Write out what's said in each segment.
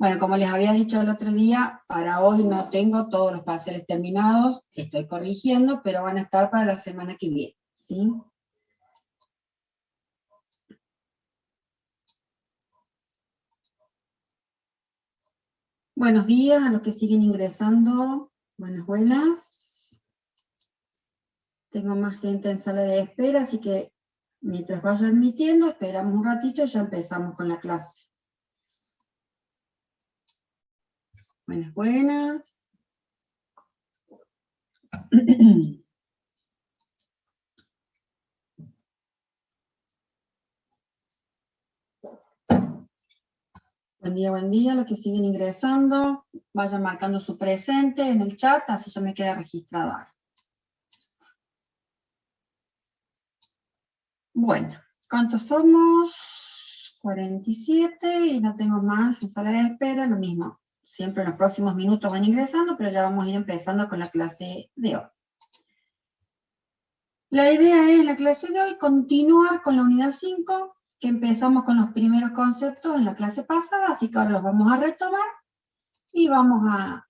Bueno, como les había dicho el otro día, para hoy no tengo todos los parciales terminados, estoy corrigiendo, pero van a estar para la semana que viene, ¿sí? Buenos días a los que siguen ingresando. Buenas, buenas. Tengo más gente en sala de espera, así que mientras vaya admitiendo, esperamos un ratito y ya empezamos con la clase. Buenas, buenas. Buen día, los que siguen ingresando, vayan marcando su presente en el chat, así ya me queda registrado. Bueno, ¿cuántos somos? 47 y no tengo más en sala de espera, lo mismo. Siempre en los próximos minutos van ingresando, pero ya vamos a ir empezando con la clase de hoy. La idea es, la clase de hoy, continuar con la unidad 5, que empezamos con los primeros conceptos en la clase pasada, así que ahora los vamos a retomar y vamos a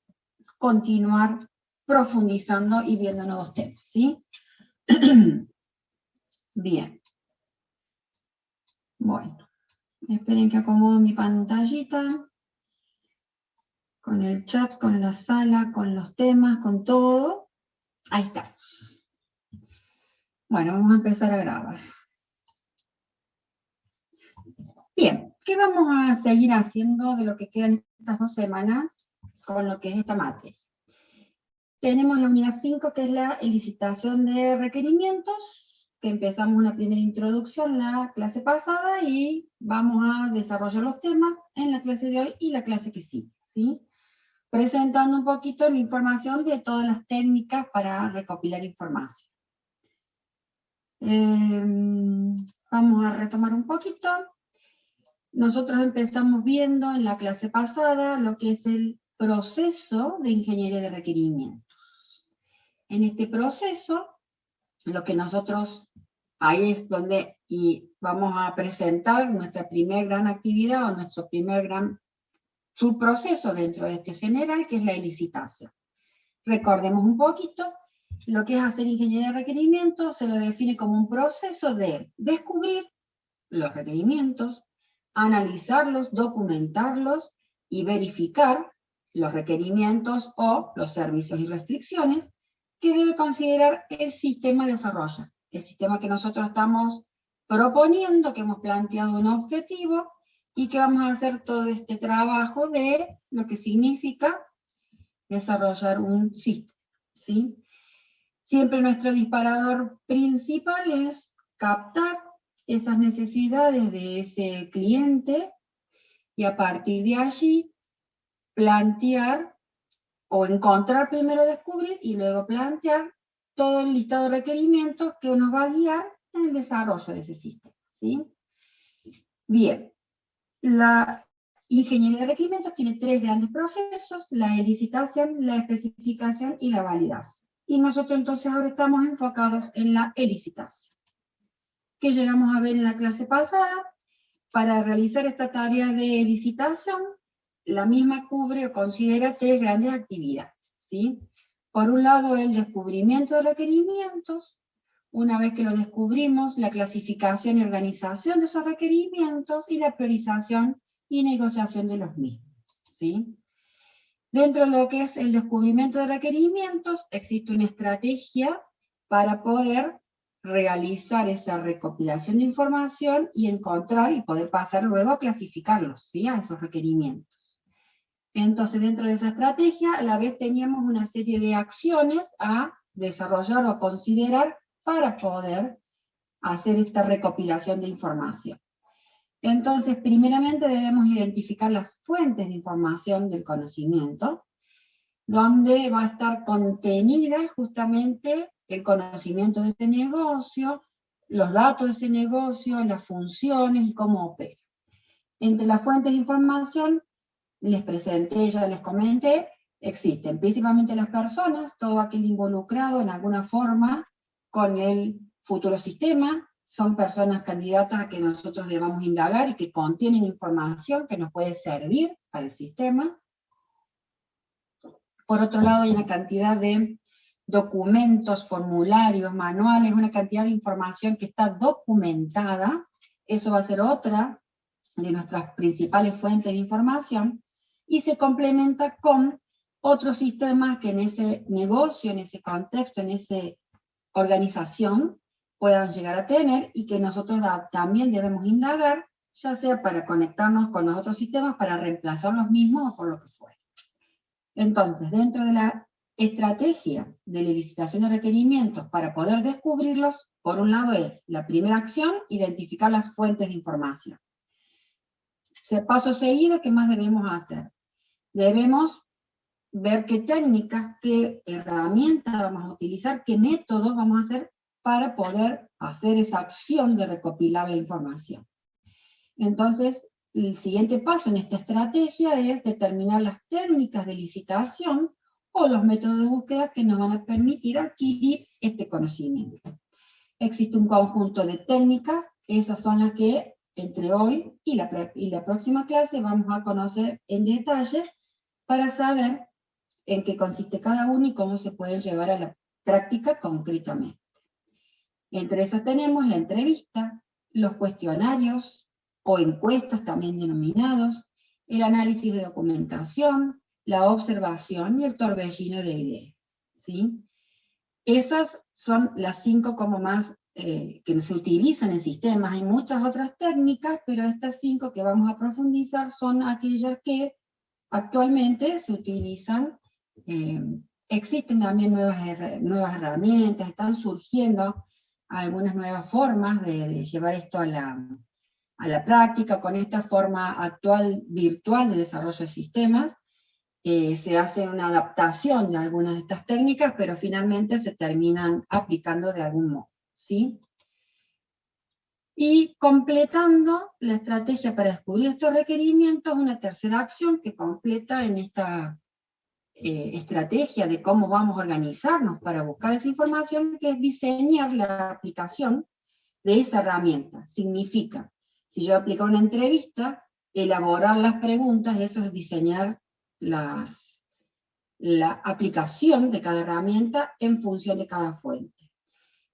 continuar profundizando y viendo nuevos temas, ¿sí? Bien. Bueno, esperen que acomodo mi pantallita, con el chat, con la sala, con los temas, con todo. Ahí está. Bueno, vamos a empezar a grabar. Bien, ¿qué vamos a seguir haciendo de lo que quedan estas 2 semanas con lo que es esta materia? Tenemos la unidad 5, que es la elicitación de requerimientos, que empezamos una primera introducción la clase pasada y vamos a desarrollar los temas en la clase de hoy y la clase que sigue, ¿sí? Presentando un poquito la información de todas las técnicas para recopilar información. Vamos a retomar un poquito. Nosotros empezamos viendo en la clase pasada lo que es el proceso de ingeniería de requerimientos. En este proceso, lo que nosotros, ahí es donde vamos a presentar nuestra primer gran actividad o nuestro primer gran subproceso dentro de este general, que es la licitación. Recordemos un poquito, lo que es hacer ingeniería de requerimientos se lo define como un proceso de descubrir los requerimientos, analizarlos, documentarlos y verificar los requerimientos o los servicios y restricciones que debe considerar el sistema desarrolla. El sistema que nosotros estamos proponiendo, que hemos planteado un objetivo y que vamos a hacer todo este trabajo de lo que significa desarrollar un sistema, ¿sí? Siempre nuestro disparador principal es captar esas necesidades de ese cliente y a partir de allí plantear o encontrar, primero descubrir y luego plantear todo el listado de requerimientos que nos va a guiar en el desarrollo de ese sistema, ¿sí? Bien, la ingeniería de requerimientos tiene 3 grandes procesos: la licitación, la especificación y la validación. Y nosotros entonces ahora estamos enfocados en la licitación, que llegamos a ver en la clase pasada. Para realizar esta tarea de licitación, la misma cubre o considera 3 grandes actividades, ¿sí? Por un lado, el descubrimiento de requerimientos. Una vez que lo descubrimos, la clasificación y organización de esos requerimientos y la priorización y negociación de los mismos, ¿sí? Dentro de lo que es el descubrimiento de requerimientos, existe una estrategia para poder realizar esa recopilación de información y encontrar y poder pasar luego a clasificarlos, ¿sí? A esos requerimientos. Entonces, dentro de esa estrategia, a la vez teníamos una serie de acciones a desarrollar o considerar para poder hacer esta recopilación de información. Entonces, primeramente debemos identificar las fuentes de información del conocimiento, donde va a estar contenida justamente el conocimiento de ese negocio, los datos de ese negocio, las funciones y cómo opera. Entre las fuentes de información, les presenté, ya les comenté, existen principalmente las personas, todo aquel involucrado en alguna forma con el futuro sistema, son personas candidatas a que nosotros debamos indagar y que contienen información que nos puede servir para el sistema. Por otro lado, hay una cantidad de documentos, formularios, manuales, una cantidad de información que está documentada. Eso va a ser otra de nuestras principales fuentes de información, y se complementa con otros sistemas que en ese negocio, en ese contexto, en esa organización puedan llegar a tener, y que nosotros también debemos indagar, ya sea para conectarnos con los otros sistemas, para reemplazar los mismos o por lo que fuera. Entonces, dentro de la estrategia de la licitación de requerimientos para poder descubrirlos, por un lado es la primera acción, identificar las fuentes de información. Paso seguido, ¿qué más debemos hacer? Debemos ver qué técnicas, qué herramientas vamos a utilizar, qué métodos vamos a hacer para poder hacer esa acción de recopilar la información. Entonces, el siguiente paso en esta estrategia es determinar las técnicas de licitación o los métodos de búsqueda que nos van a permitir adquirir este conocimiento. Existe un conjunto de técnicas, esas son las que entre hoy y la próxima clase vamos a conocer en detalle para saber en qué consiste cada uno y cómo se puede llevar a la práctica concretamente. Entre esas tenemos la entrevista, los cuestionarios o encuestas también denominados, el análisis de documentación, la observación y el torbellino de ideas, ¿sí? Esas son las 5 como más que se utilizan en sistemas. Hay muchas otras técnicas, pero estas 5 que vamos a profundizar son aquellas que actualmente se utilizan. Existen también nuevas herramientas, están surgiendo algunas nuevas formas de llevar esto a la práctica. Con esta forma actual virtual de desarrollo de sistemas, se hace una adaptación de algunas de estas técnicas, pero finalmente se terminan aplicando de algún modo, ¿sí? Y completando la estrategia para descubrir estos requerimientos, una tercera acción que completa en esta estrategia de cómo vamos a organizarnos para buscar esa información, que es diseñar la aplicación de esa herramienta. Significa, si yo aplico una entrevista, elaborar las preguntas, eso es diseñar la aplicación de cada herramienta en función de cada fuente.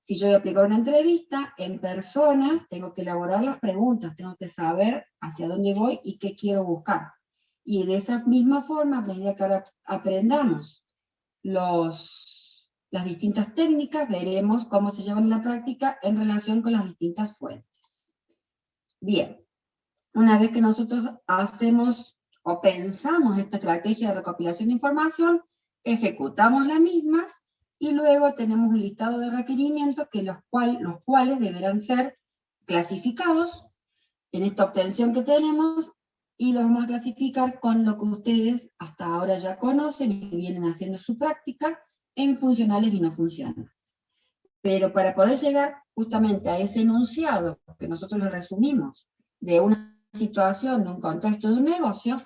Si yo voy a aplicar una entrevista en personas, tengo que elaborar las preguntas, tengo que saber hacia dónde voy y qué quiero buscar. Y de esa misma forma, a medida que ahora aprendamos las distintas técnicas, veremos cómo se llevan a la práctica en relación con las distintas fuentes. Bien, una vez que nosotros hacemos o pensamos esta estrategia de recopilación de información, ejecutamos la misma y luego tenemos un listado de requerimientos los cuales deberán ser clasificados en esta obtención que tenemos, y los vamos a clasificar con lo que ustedes hasta ahora ya conocen y vienen haciendo su práctica en funcionales y no funcionales. Pero para poder llegar justamente a ese enunciado que nosotros lo resumimos de una situación, de un contexto, de un negocio,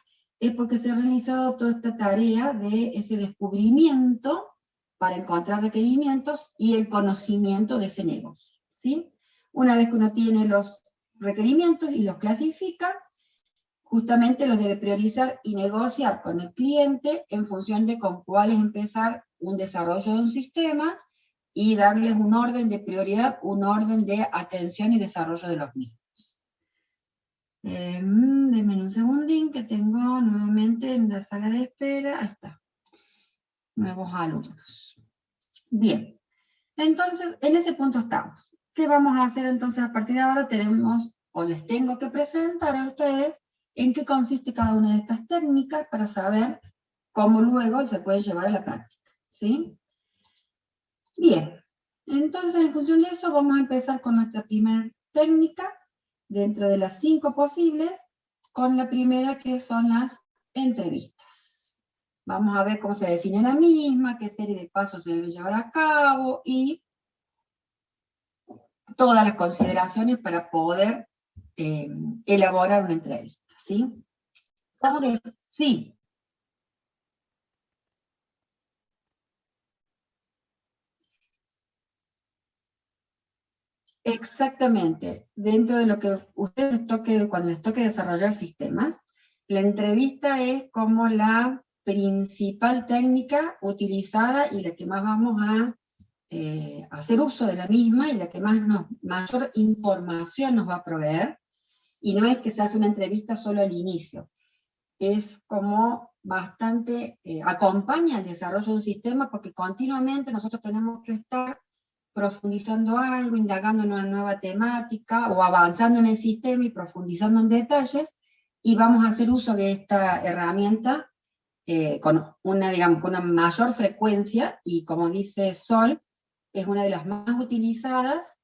es porque se ha realizado toda esta tarea de ese descubrimiento para encontrar requerimientos y el conocimiento de ese negocio, ¿sí? Una vez que uno tiene los requerimientos y los clasifica, justamente los debe priorizar y negociar con el cliente en función de con cuál es empezar un desarrollo de un sistema y darles un orden de prioridad, un orden de atención y desarrollo de los mismos. Denme un segundín que tengo nuevamente en la sala de espera. Ahí está. Nuevos alumnos. Bien. Entonces, en ese punto estamos. ¿Qué vamos a hacer entonces a partir de ahora? Les tengo que presentar a ustedes en qué consiste cada una de estas técnicas para saber cómo luego se puede llevar a la práctica, ¿sí? Bien, entonces en función de eso vamos a empezar con nuestra primera técnica, dentro de las 5 posibles, con la primera, que son las entrevistas. Vamos a ver cómo se define la misma, qué serie de pasos se debe llevar a cabo y todas las consideraciones para poder elaborar una entrevista, ¿sí? Sí. Exactamente. Dentro de lo que ustedes toque, cuando les toque desarrollar sistemas, la entrevista es como la principal técnica utilizada y la que más vamos a hacer uso de la misma y la que mayor información nos va a proveer. Y no es que se hace una entrevista solo al inicio, es como bastante, acompaña el desarrollo de un sistema porque continuamente nosotros tenemos que estar profundizando algo, indagando en una nueva temática o avanzando en el sistema y profundizando en detalles, y vamos a hacer uso de esta herramienta con una, digamos, con una mayor frecuencia, y como dice Sol, es una de las más utilizadas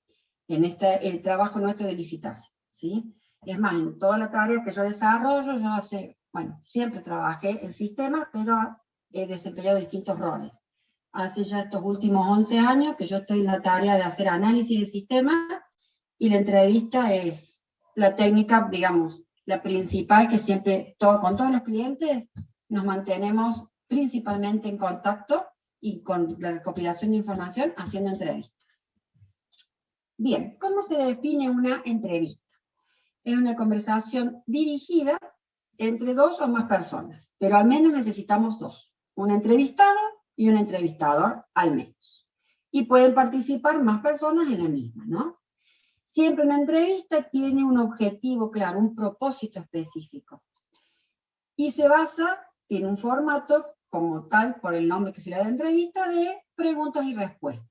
en el trabajo nuestro de licitación, ¿sí? Es más, en toda la tarea que yo desarrollo, bueno, siempre trabajé en sistemas, pero he desempeñado distintos roles. Hace ya estos últimos 11 años que yo estoy en la tarea de hacer análisis de sistemas, y la entrevista es la técnica, digamos, la principal que siempre, con todos los clientes, nos mantenemos principalmente en contacto y con la recopilación de información haciendo entrevistas. Bien, ¿cómo se define una entrevista? Es una conversación dirigida entre dos o más personas, pero al menos necesitamos dos, un entrevistado y un entrevistador al menos. Y pueden participar más personas en la misma, ¿no? Siempre una entrevista tiene un objetivo claro, un propósito específico. Y se basa en un formato como tal, por el nombre que se le da a la entrevista, de preguntas y respuestas.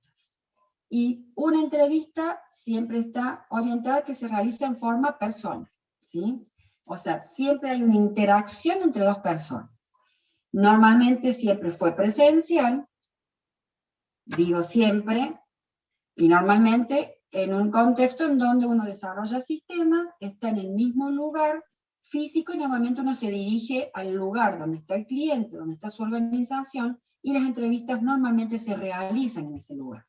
Y una entrevista siempre está orientada a que se realice en forma personal, ¿sí? O sea, siempre hay una interacción entre dos personas. Normalmente siempre fue presencial, digo siempre, y normalmente en un contexto en donde uno desarrolla sistemas, está en el mismo lugar físico y normalmente uno se dirige al lugar donde está el cliente, donde está su organización, y las entrevistas normalmente se realizan en ese lugar.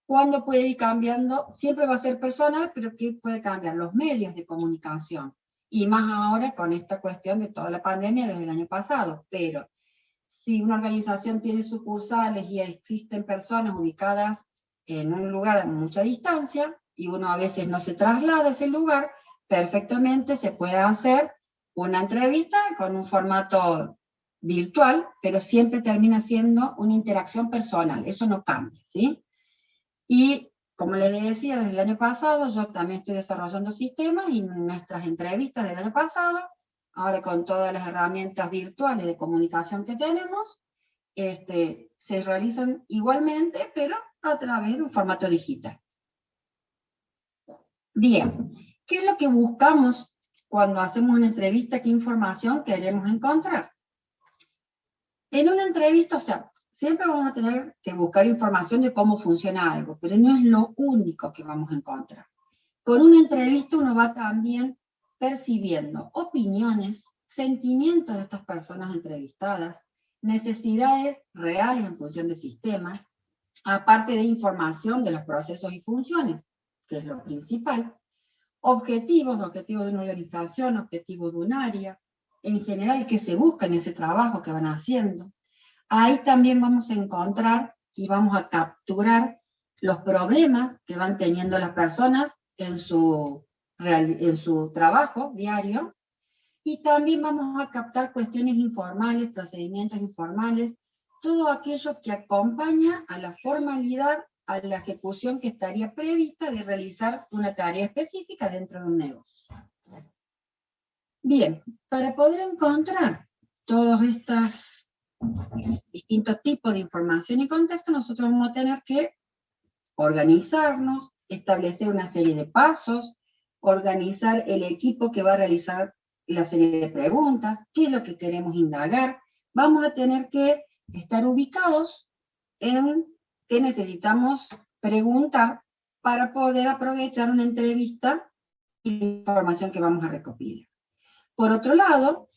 Cuando puede ir cambiando, siempre va a ser personal, pero que puede cambiar los medios de comunicación. Y más ahora con esta cuestión de toda la pandemia desde el año pasado. Pero si una organización tiene sucursales y existen personas ubicadas en un lugar a mucha distancia, y uno a veces no se traslada a ese lugar, perfectamente se puede hacer una entrevista con un formato virtual, pero siempre termina siendo una interacción personal, eso no cambia, ¿sí? Y como les decía, desde el año pasado yo también estoy desarrollando sistemas, y nuestras entrevistas del año pasado, ahora con todas las herramientas virtuales de comunicación que tenemos, se realizan igualmente, pero a través de un formato digital. Bien, ¿qué es lo que buscamos cuando hacemos una entrevista? ¿Qué información queremos encontrar? En una entrevista, o sea, siempre vamos a tener que buscar información de cómo funciona algo, pero no es lo único que vamos a encontrar. Con una entrevista uno va también percibiendo opiniones, sentimientos de estas personas entrevistadas, necesidades reales en función de sistemas, aparte de información de los procesos y funciones, que es lo principal, objetivos de una organización, objetivos de un área, en general qué se busca en ese trabajo que van haciendo. Ahí también vamos a encontrar y vamos a capturar los problemas que van teniendo las personas en su trabajo diario, y también vamos a captar cuestiones informales, procedimientos informales, todo aquello que acompaña a la formalidad, a la ejecución que estaría prevista de realizar una tarea específica dentro de un negocio. Bien, para poder encontrar todos estos distintos tipos de información y contexto, nosotros vamos a tener que organizarnos, establecer una serie de pasos, organizar el equipo que va a realizar la serie de preguntas, qué es lo que queremos indagar. Vamos a tener que estar ubicados en qué necesitamos preguntar para poder aprovechar una entrevista y la información que vamos a recopilar. Por otro lado,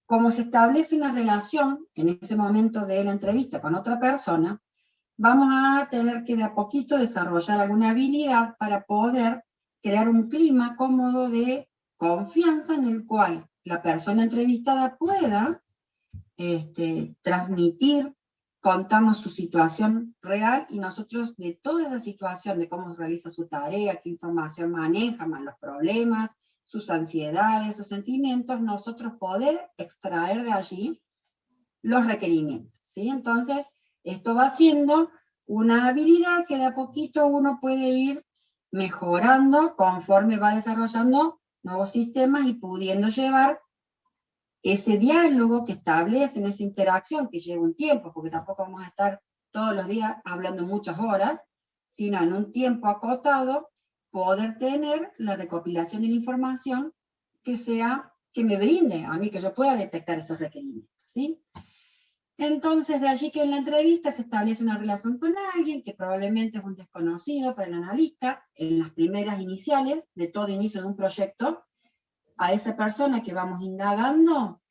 como se establece una relación en ese momento de la entrevista con otra persona, vamos a tener que de a poquito desarrollar alguna habilidad para poder crear un clima cómodo de confianza en el cual la persona entrevistada pueda transmitir contarnos su situación real y nosotros de toda esa situación, de cómo realiza su tarea, qué información maneja, más los problemas, sus ansiedades, sus sentimientos, nosotros poder extraer de allí los requerimientos, ¿sí? Entonces, esto va siendo una habilidad que de a poquito uno puede ir mejorando conforme va desarrollando nuevos sistemas y pudiendo llevar ese diálogo que establecen, esa interacción que lleva un tiempo, porque tampoco vamos a estar todos los días hablando muchas horas, sino en un tiempo acotado, poder tener la recopilación de la información que me brinde a mí, que yo pueda detectar esos requerimientos, ¿sí? Entonces, de allí que en la entrevista se establece una relación con alguien que probablemente es un desconocido para el analista, en las primeras iniciales de todo inicio de un proyecto, a esa persona que vamos indagando,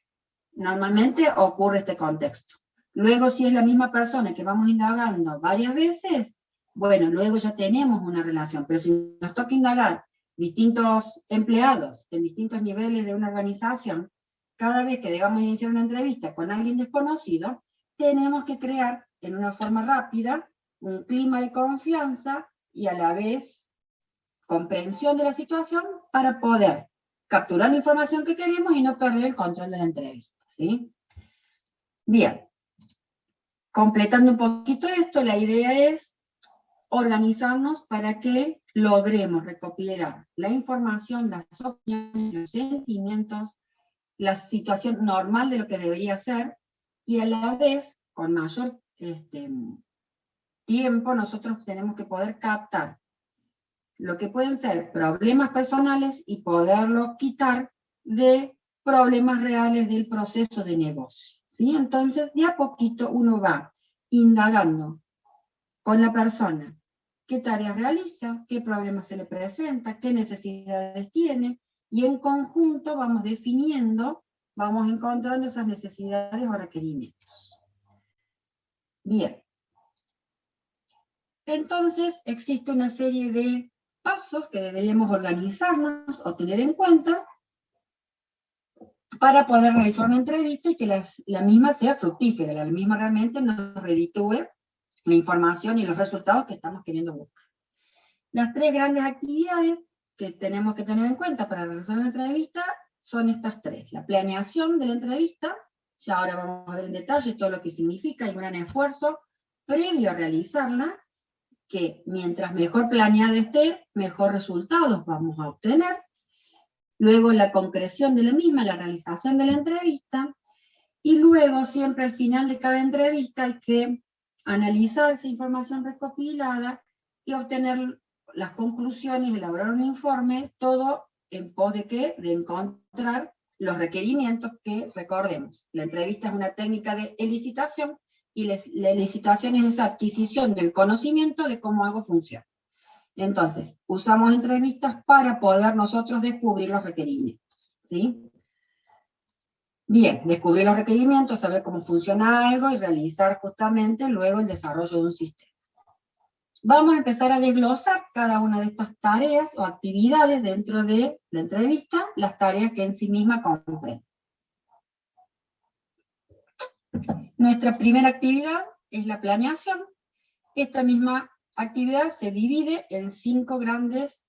normalmente ocurre este contexto. Luego, si es la misma persona que vamos indagando varias veces, bueno, luego ya tenemos una relación, pero si nos toca indagar distintos empleados en distintos niveles de una organización, cada vez que debamos iniciar una entrevista con alguien desconocido, tenemos que crear en una forma rápida un clima de confianza y a la vez comprensión de la situación para poder capturar la información que queremos y no perder el control de la entrevista, ¿sí? Bien, completando un poquito esto, la idea es organizarnos para que logremos recopilar la información, las opiniones, los sentimientos, la situación normal de lo que debería ser, y a la vez, con mayor tiempo, nosotros tenemos que poder captar lo que pueden ser problemas personales y poderlo quitar de problemas reales del proceso de negocio, ¿sí? Entonces, de a poquito uno va indagando con la persona qué tareas realiza, qué problemas se le presenta, qué necesidades tiene, y en conjunto vamos definiendo, vamos encontrando esas necesidades o requerimientos. Bien. Entonces, existe una serie de pasos que deberíamos organizarnos o tener en cuenta para poder realizar una entrevista y que la misma sea fructífera, la misma realmente nos reditúe la información y los resultados que estamos queriendo buscar. Las tres grandes actividades que tenemos que tener en cuenta para realizar una entrevista son estas tres. La planeación de la entrevista, ya ahora vamos a ver en detalle todo lo que significa y un gran esfuerzo previo a realizarla, que mientras mejor planeada esté, mejor resultados vamos a obtener. Luego la concreción de la misma, la realización de la entrevista, y luego siempre al final de cada entrevista hay que analizar esa información recopilada y obtener las conclusiones, elaborar un informe, todo en pos de ¿qué? De encontrar los requerimientos que, recordemos, la entrevista es una técnica de elicitación, y la elicitación es esa adquisición del conocimiento de cómo algo funciona. Entonces, usamos entrevistas para poder nosotros descubrir los requerimientos, ¿sí? Bien, descubrir los requerimientos, saber cómo funciona algo y realizar justamente luego el desarrollo de un sistema. Vamos a empezar a desglosar cada una de estas tareas o actividades dentro de la entrevista, las tareas que en sí misma comprenden. Nuestra primera actividad es la planeación. Esta misma actividad se divide en 5 grandes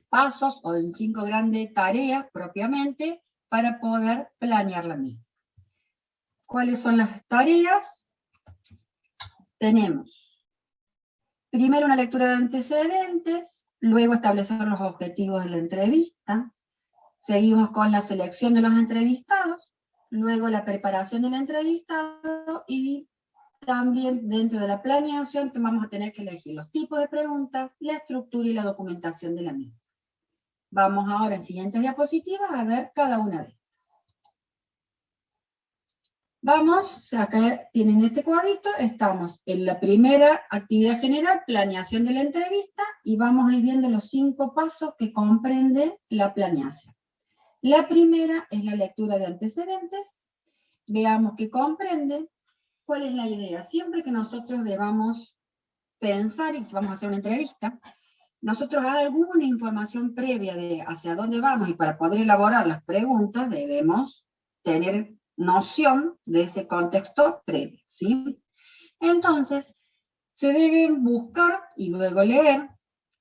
pasos o en 5 grandes tareas propiamente para poder planear la misma. ¿Cuáles son las tareas? Tenemos primero una lectura de antecedentes, luego establecer los objetivos de la entrevista, seguimos con la selección de los entrevistados, luego la preparación del entrevistado y también dentro de la planeación vamos a tener que elegir los tipos de preguntas, la estructura y la documentación de la misma. Vamos ahora en siguientes diapositivas a ver cada una de estas. Vamos, acá tienen este cuadrito, estamos en la primera actividad general, planeación de la entrevista, y vamos a ir viendo los 5 pasos que comprende la planeación. La primera es la lectura de antecedentes. Veamos qué comprende. ¿Cuál es la idea? Siempre que nosotros debamos pensar y que vamos a hacer una entrevista, nosotros alguna información previa de hacia dónde vamos y para poder elaborar las preguntas debemos tener noción de ese contexto previo, ¿sí? Entonces, se deben buscar y luego leer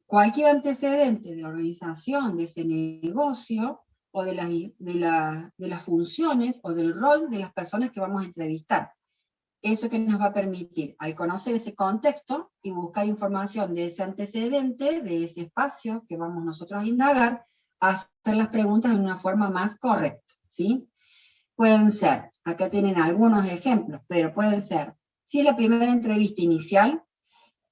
cualquier antecedente de la organización de ese negocio o de las funciones o del rol de las personas que vamos a entrevistar. Eso que nos va a permitir, al conocer ese contexto y buscar información de ese antecedente, de ese espacio que vamos nosotros a indagar, hacer las preguntas de una forma más correcta, ¿sí? Pueden ser, acá tienen algunos ejemplos, pero pueden ser, si la primera entrevista inicial,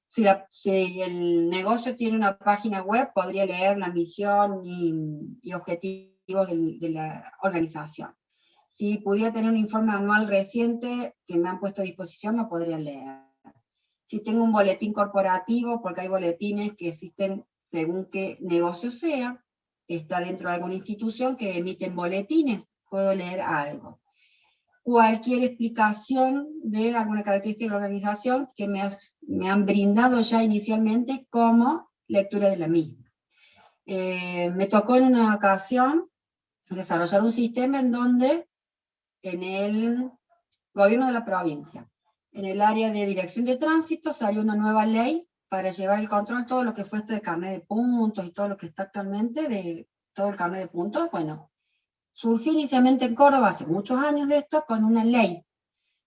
si el negocio tiene una página web, podría leer la misión y objetivos de la organización. Si pudiera tener un informe anual reciente que me han puesto a disposición, lo podría leer. Si tengo un boletín corporativo, porque hay boletines que existen según qué negocio sea, está dentro de alguna institución que emiten boletines, puedo leer algo. Cualquier explicación de alguna característica de la organización que me han brindado ya inicialmente como lectura de la misma. Me tocó en una ocasión desarrollar un sistema en donde en el gobierno de la provincia, en el área de dirección de tránsito, salió una nueva ley para llevar el control de todo lo que fue esto de carnet de puntos y todo lo que está actualmente de todo el carnet de puntos. Bueno, surgió inicialmente en Córdoba hace muchos años de esto con una ley.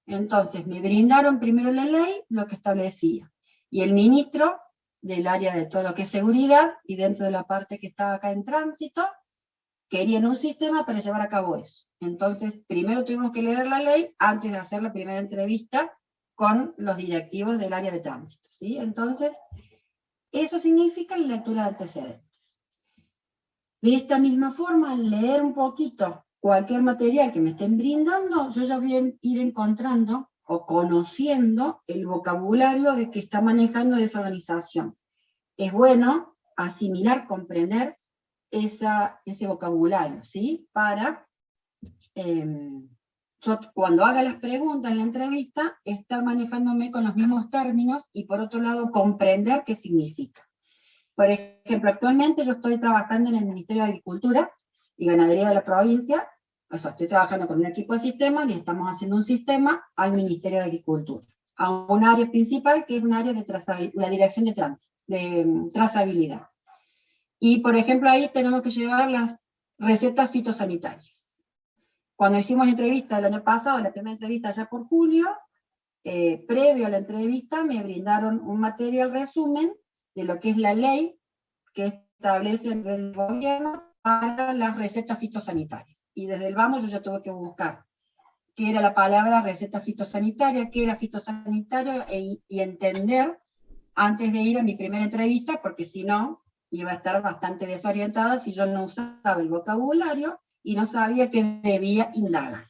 Entonces me brindaron primero la ley, lo que establecía. Y el ministro del área de todo lo que es seguridad, y dentro de la parte que estaba acá en tránsito, querían un sistema para llevar a cabo eso. Entonces, primero tuvimos que leer la ley antes de hacer la primera entrevista con los directivos del área de tránsito, ¿sí? Entonces, eso significa la lectura de antecedentes. De esta misma forma, al leer un poquito cualquier material que me estén brindando, yo ya voy a ir encontrando o conociendo el vocabulario de que está manejando esa organización. Es bueno asimilar, comprender ese vocabulario, ¿sí? Para yo cuando haga las preguntas en la entrevista, estar manejándome con los mismos términos y por otro lado comprender qué significa. Por ejemplo, actualmente yo estoy trabajando en el Ministerio de Agricultura y Ganadería de la provincia, o sea, estoy trabajando con un equipo de sistemas y estamos haciendo un sistema al Ministerio de Agricultura, a un área principal que es un área de la dirección de tránsito, de trazabilidad. Y por ejemplo ahí tenemos que llevar las recetas fitosanitarias. Cuando hicimos la entrevista el año pasado, la primera entrevista ya por julio, previo a la entrevista me brindaron un material resumen de lo que es la ley que establece el gobierno para las recetas fitosanitarias. Y desde el vamos yo ya tuve que buscar qué era la palabra receta fitosanitaria, qué era fitosanitario, y entender antes de ir a mi primera entrevista, porque si no, iba a estar bastante desorientada si yo no usaba el vocabulario y no sabía qué debía indagar.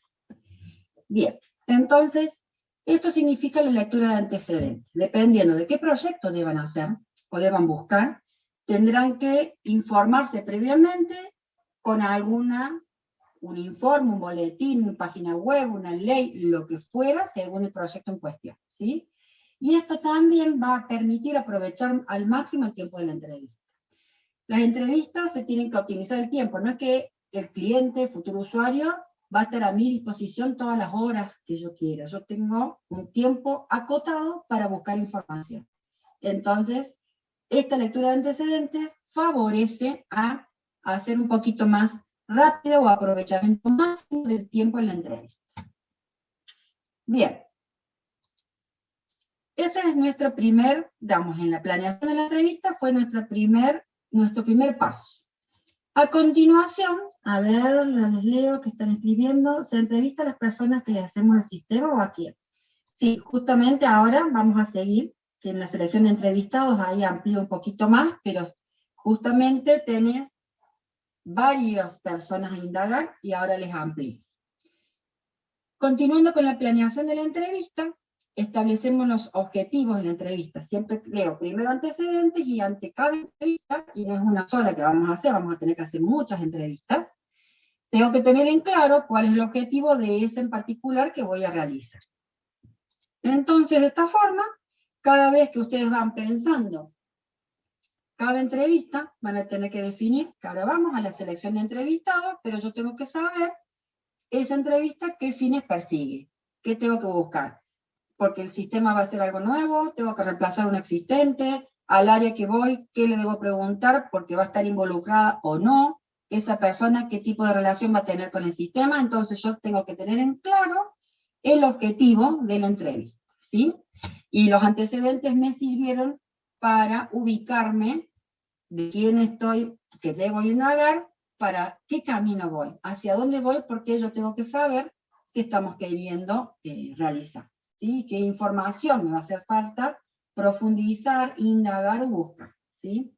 Bien, entonces, esto significa la lectura de antecedentes. Dependiendo de qué proyecto deban hacer o deban buscar, tendrán que informarse previamente con un informe, un boletín, una página web, una ley, lo que fuera, según el proyecto en cuestión, ¿sí? Y esto también va a permitir aprovechar al máximo el tiempo de la entrevista. Las entrevistas se tienen que optimizar el tiempo, no es que el cliente, futuro usuario, va a estar a mi disposición todas las horas que yo quiera. Yo tengo un tiempo acotado para buscar información. Entonces, esta lectura de antecedentes favorece a hacer un poquito más rápido o aprovechamiento máximo del tiempo en la entrevista. Bien. Ese es nuestro primer, digamos, en la planeación de la entrevista fue nuestro primer paso. A continuación, a ver, les leo que están escribiendo, se entrevista a las personas que le hacemos el sistema o a quién. Sí, justamente ahora vamos a seguir, que en la selección de entrevistados ahí amplío un poquito más, pero justamente tenés varias personas a indagar y ahora les amplío. Continuando con la planeación de la entrevista, establecemos los objetivos de la entrevista. Siempre leo primero antecedentes y ante cada entrevista, y no es una sola que vamos a hacer, vamos a tener que hacer muchas entrevistas, tengo que tener en claro cuál es el objetivo de ese en particular que voy a realizar. Entonces, de esta forma, cada vez que ustedes van pensando cada entrevista, van a tener que definir que ahora vamos a la selección de entrevistados, pero yo tengo que saber esa entrevista qué fines persigue, qué tengo que buscar. porque el sistema va a hacer algo nuevo, tengo que reemplazar uno existente, al área que voy, qué le debo preguntar, porque va a estar involucrada o no, esa persona qué tipo de relación va a tener con el sistema, entonces yo tengo que tener en claro el objetivo de la entrevista, ¿sí? Y los antecedentes me sirvieron para ubicarme de quién estoy, que debo indagar, para qué camino voy, hacia dónde voy, porque yo tengo que saber qué estamos queriendo realizar, ¿sí? Qué información me va a hacer falta profundizar, indagar o buscar, ¿sí?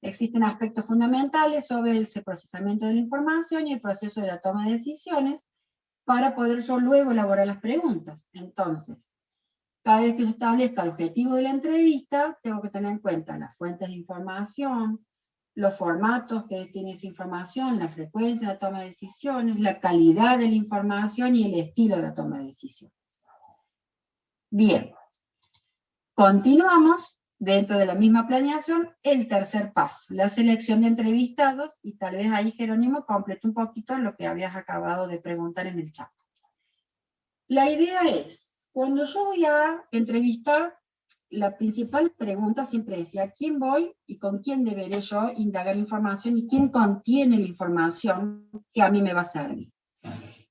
Existen aspectos fundamentales sobre el procesamiento de la información y el proceso de la toma de decisiones para poder yo luego elaborar las preguntas. Entonces, cada vez que yo establezca el objetivo de la entrevista, tengo que tener en cuenta las fuentes de información, los formatos que tiene esa información, la frecuencia de la toma de decisiones, la calidad de la información y el estilo de la toma de decisiones. Bien, continuamos dentro de la misma planeación el tercer paso, la selección de entrevistados, y tal vez ahí Jerónimo complete un poquito lo que habías acabado de preguntar en el chat. La idea es, cuando yo voy a entrevistar, la principal pregunta siempre es, ¿a quién voy y con quién deberé yo indagar información y quién contiene la información que a mí me va a servir?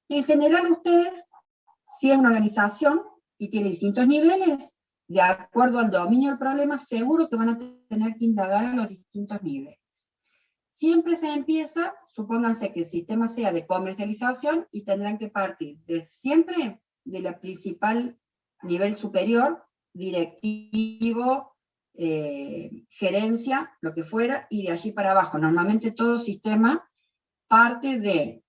En general ustedes, si es una organización y tiene distintos niveles, de acuerdo al dominio del problema, seguro que van a tener que indagar a los distintos niveles. Siempre se empieza, supónganse que el sistema sea de comercialización y tendrán que partir siempre de la principal nivel superior, directivo, gerencia, lo que fuera, y de allí para abajo. Normalmente todo sistema parte de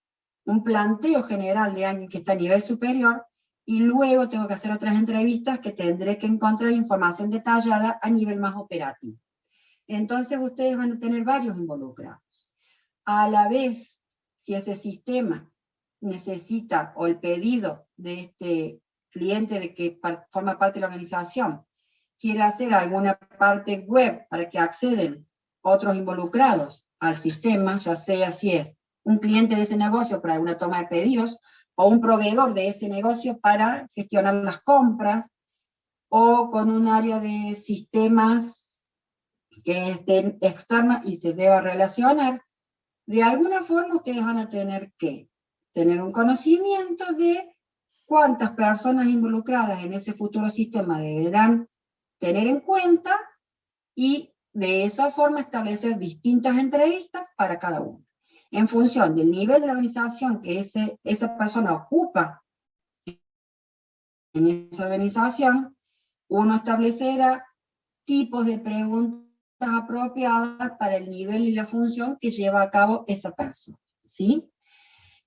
un planteo general de alguien que está a nivel superior, y luego tengo que hacer otras entrevistas que tendré que encontrar información detallada a nivel más operativo. Entonces ustedes van a tener varios involucrados. A la vez, si ese sistema necesita, o el pedido de este cliente de que forma parte de la organización, quiere hacer alguna parte web para que acceden otros involucrados al sistema, ya sea si es un cliente de ese negocio para alguna toma de pedidos, o un proveedor de ese negocio para gestionar las compras, o con un área de sistemas que estén externa y se deba relacionar, de alguna forma ustedes van a tener que tener un conocimiento de cuántas personas involucradas en ese futuro sistema deberán tener en cuenta, y de esa forma establecer distintas entrevistas para cada uno. En función del nivel de la organización que esa persona ocupa en esa organización, uno establecerá tipos de preguntas apropiadas para el nivel y la función que lleva a cabo esa persona, ¿sí?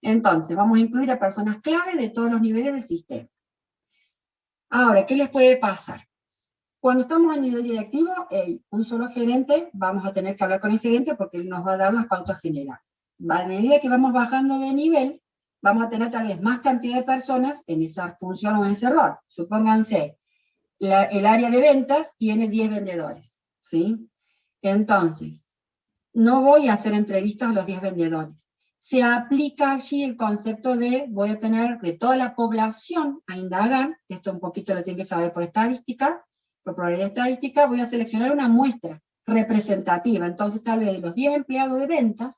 Entonces, vamos a incluir a personas clave de todos los niveles del sistema. Ahora, ¿qué les puede pasar? Cuando estamos a nivel directivo, un solo gerente, vamos a tener que hablar con el gerente porque él nos va a dar las pautas generales. A medida que vamos bajando de nivel, vamos a tener tal vez más cantidad de personas en esa función o en ese rol. Supónganse, el área de ventas tiene 10 vendedores, ¿sí? Entonces, no voy a hacer entrevistas a los 10 vendedores. Se aplica allí el concepto de, voy a tener de toda la población a indagar, esto un poquito lo tienen que saber por estadística, por probabilidad estadística, voy a seleccionar una muestra representativa. Entonces, tal vez de los 10 empleados de ventas,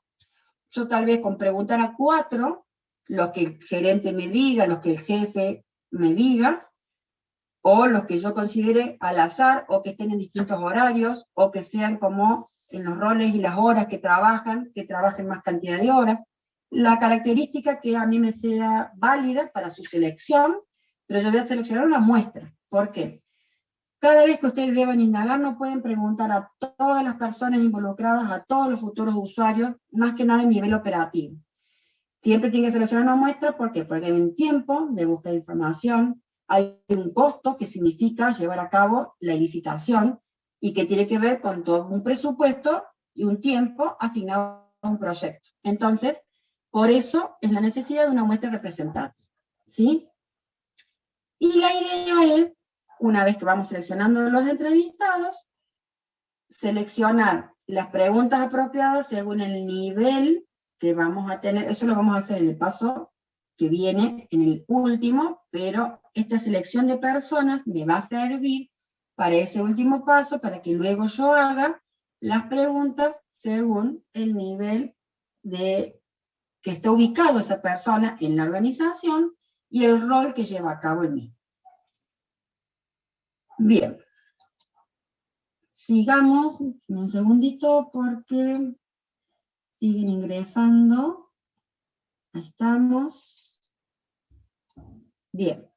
yo tal vez con preguntar a 4, los que el gerente me diga, los que el jefe me diga, o los que yo considere al azar, o que estén en distintos horarios, o que sean como en los roles y las horas que trabajen más cantidad de horas. La característica que a mí me sea válida para su selección, pero yo voy a seleccionar una muestra. ¿Por qué? Cada vez que ustedes deban indagar, no pueden preguntar a todas las personas involucradas, a todos los futuros usuarios, más que nada a nivel operativo. Siempre tienen que seleccionar una muestra, ¿por qué? Porque hay un tiempo de búsqueda de información, hay un costo que significa llevar a cabo la licitación, y que tiene que ver con todo un presupuesto y un tiempo asignado a un proyecto. Entonces, por eso es la necesidad de una muestra representativa, ¿sí? Y la idea es, una vez que vamos seleccionando los entrevistados, seleccionar las preguntas apropiadas según el nivel que vamos a tener. Eso lo vamos a hacer en el paso que viene en el último, pero esta selección de personas me va a servir para ese último paso, para que luego yo haga las preguntas según el nivel de que está ubicado esa persona en la organización y el rol que lleva a cabo el mismo. Bien. Sigamos un segundito porque siguen ingresando. Ahí estamos. Bien.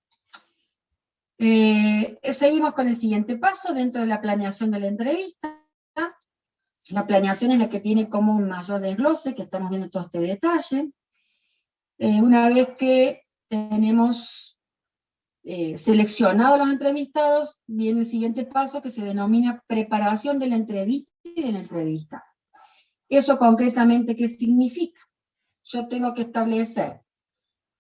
Seguimos con el siguiente paso dentro de la planeación de la entrevista. La planeación es la que tiene como un mayor desglose, que estamos viendo todo este detalle. Una vez que tenemos seleccionados los entrevistados, viene el siguiente paso que se denomina preparación de la entrevista y de la entrevista. ¿Eso concretamente qué significa? Yo tengo que establecer,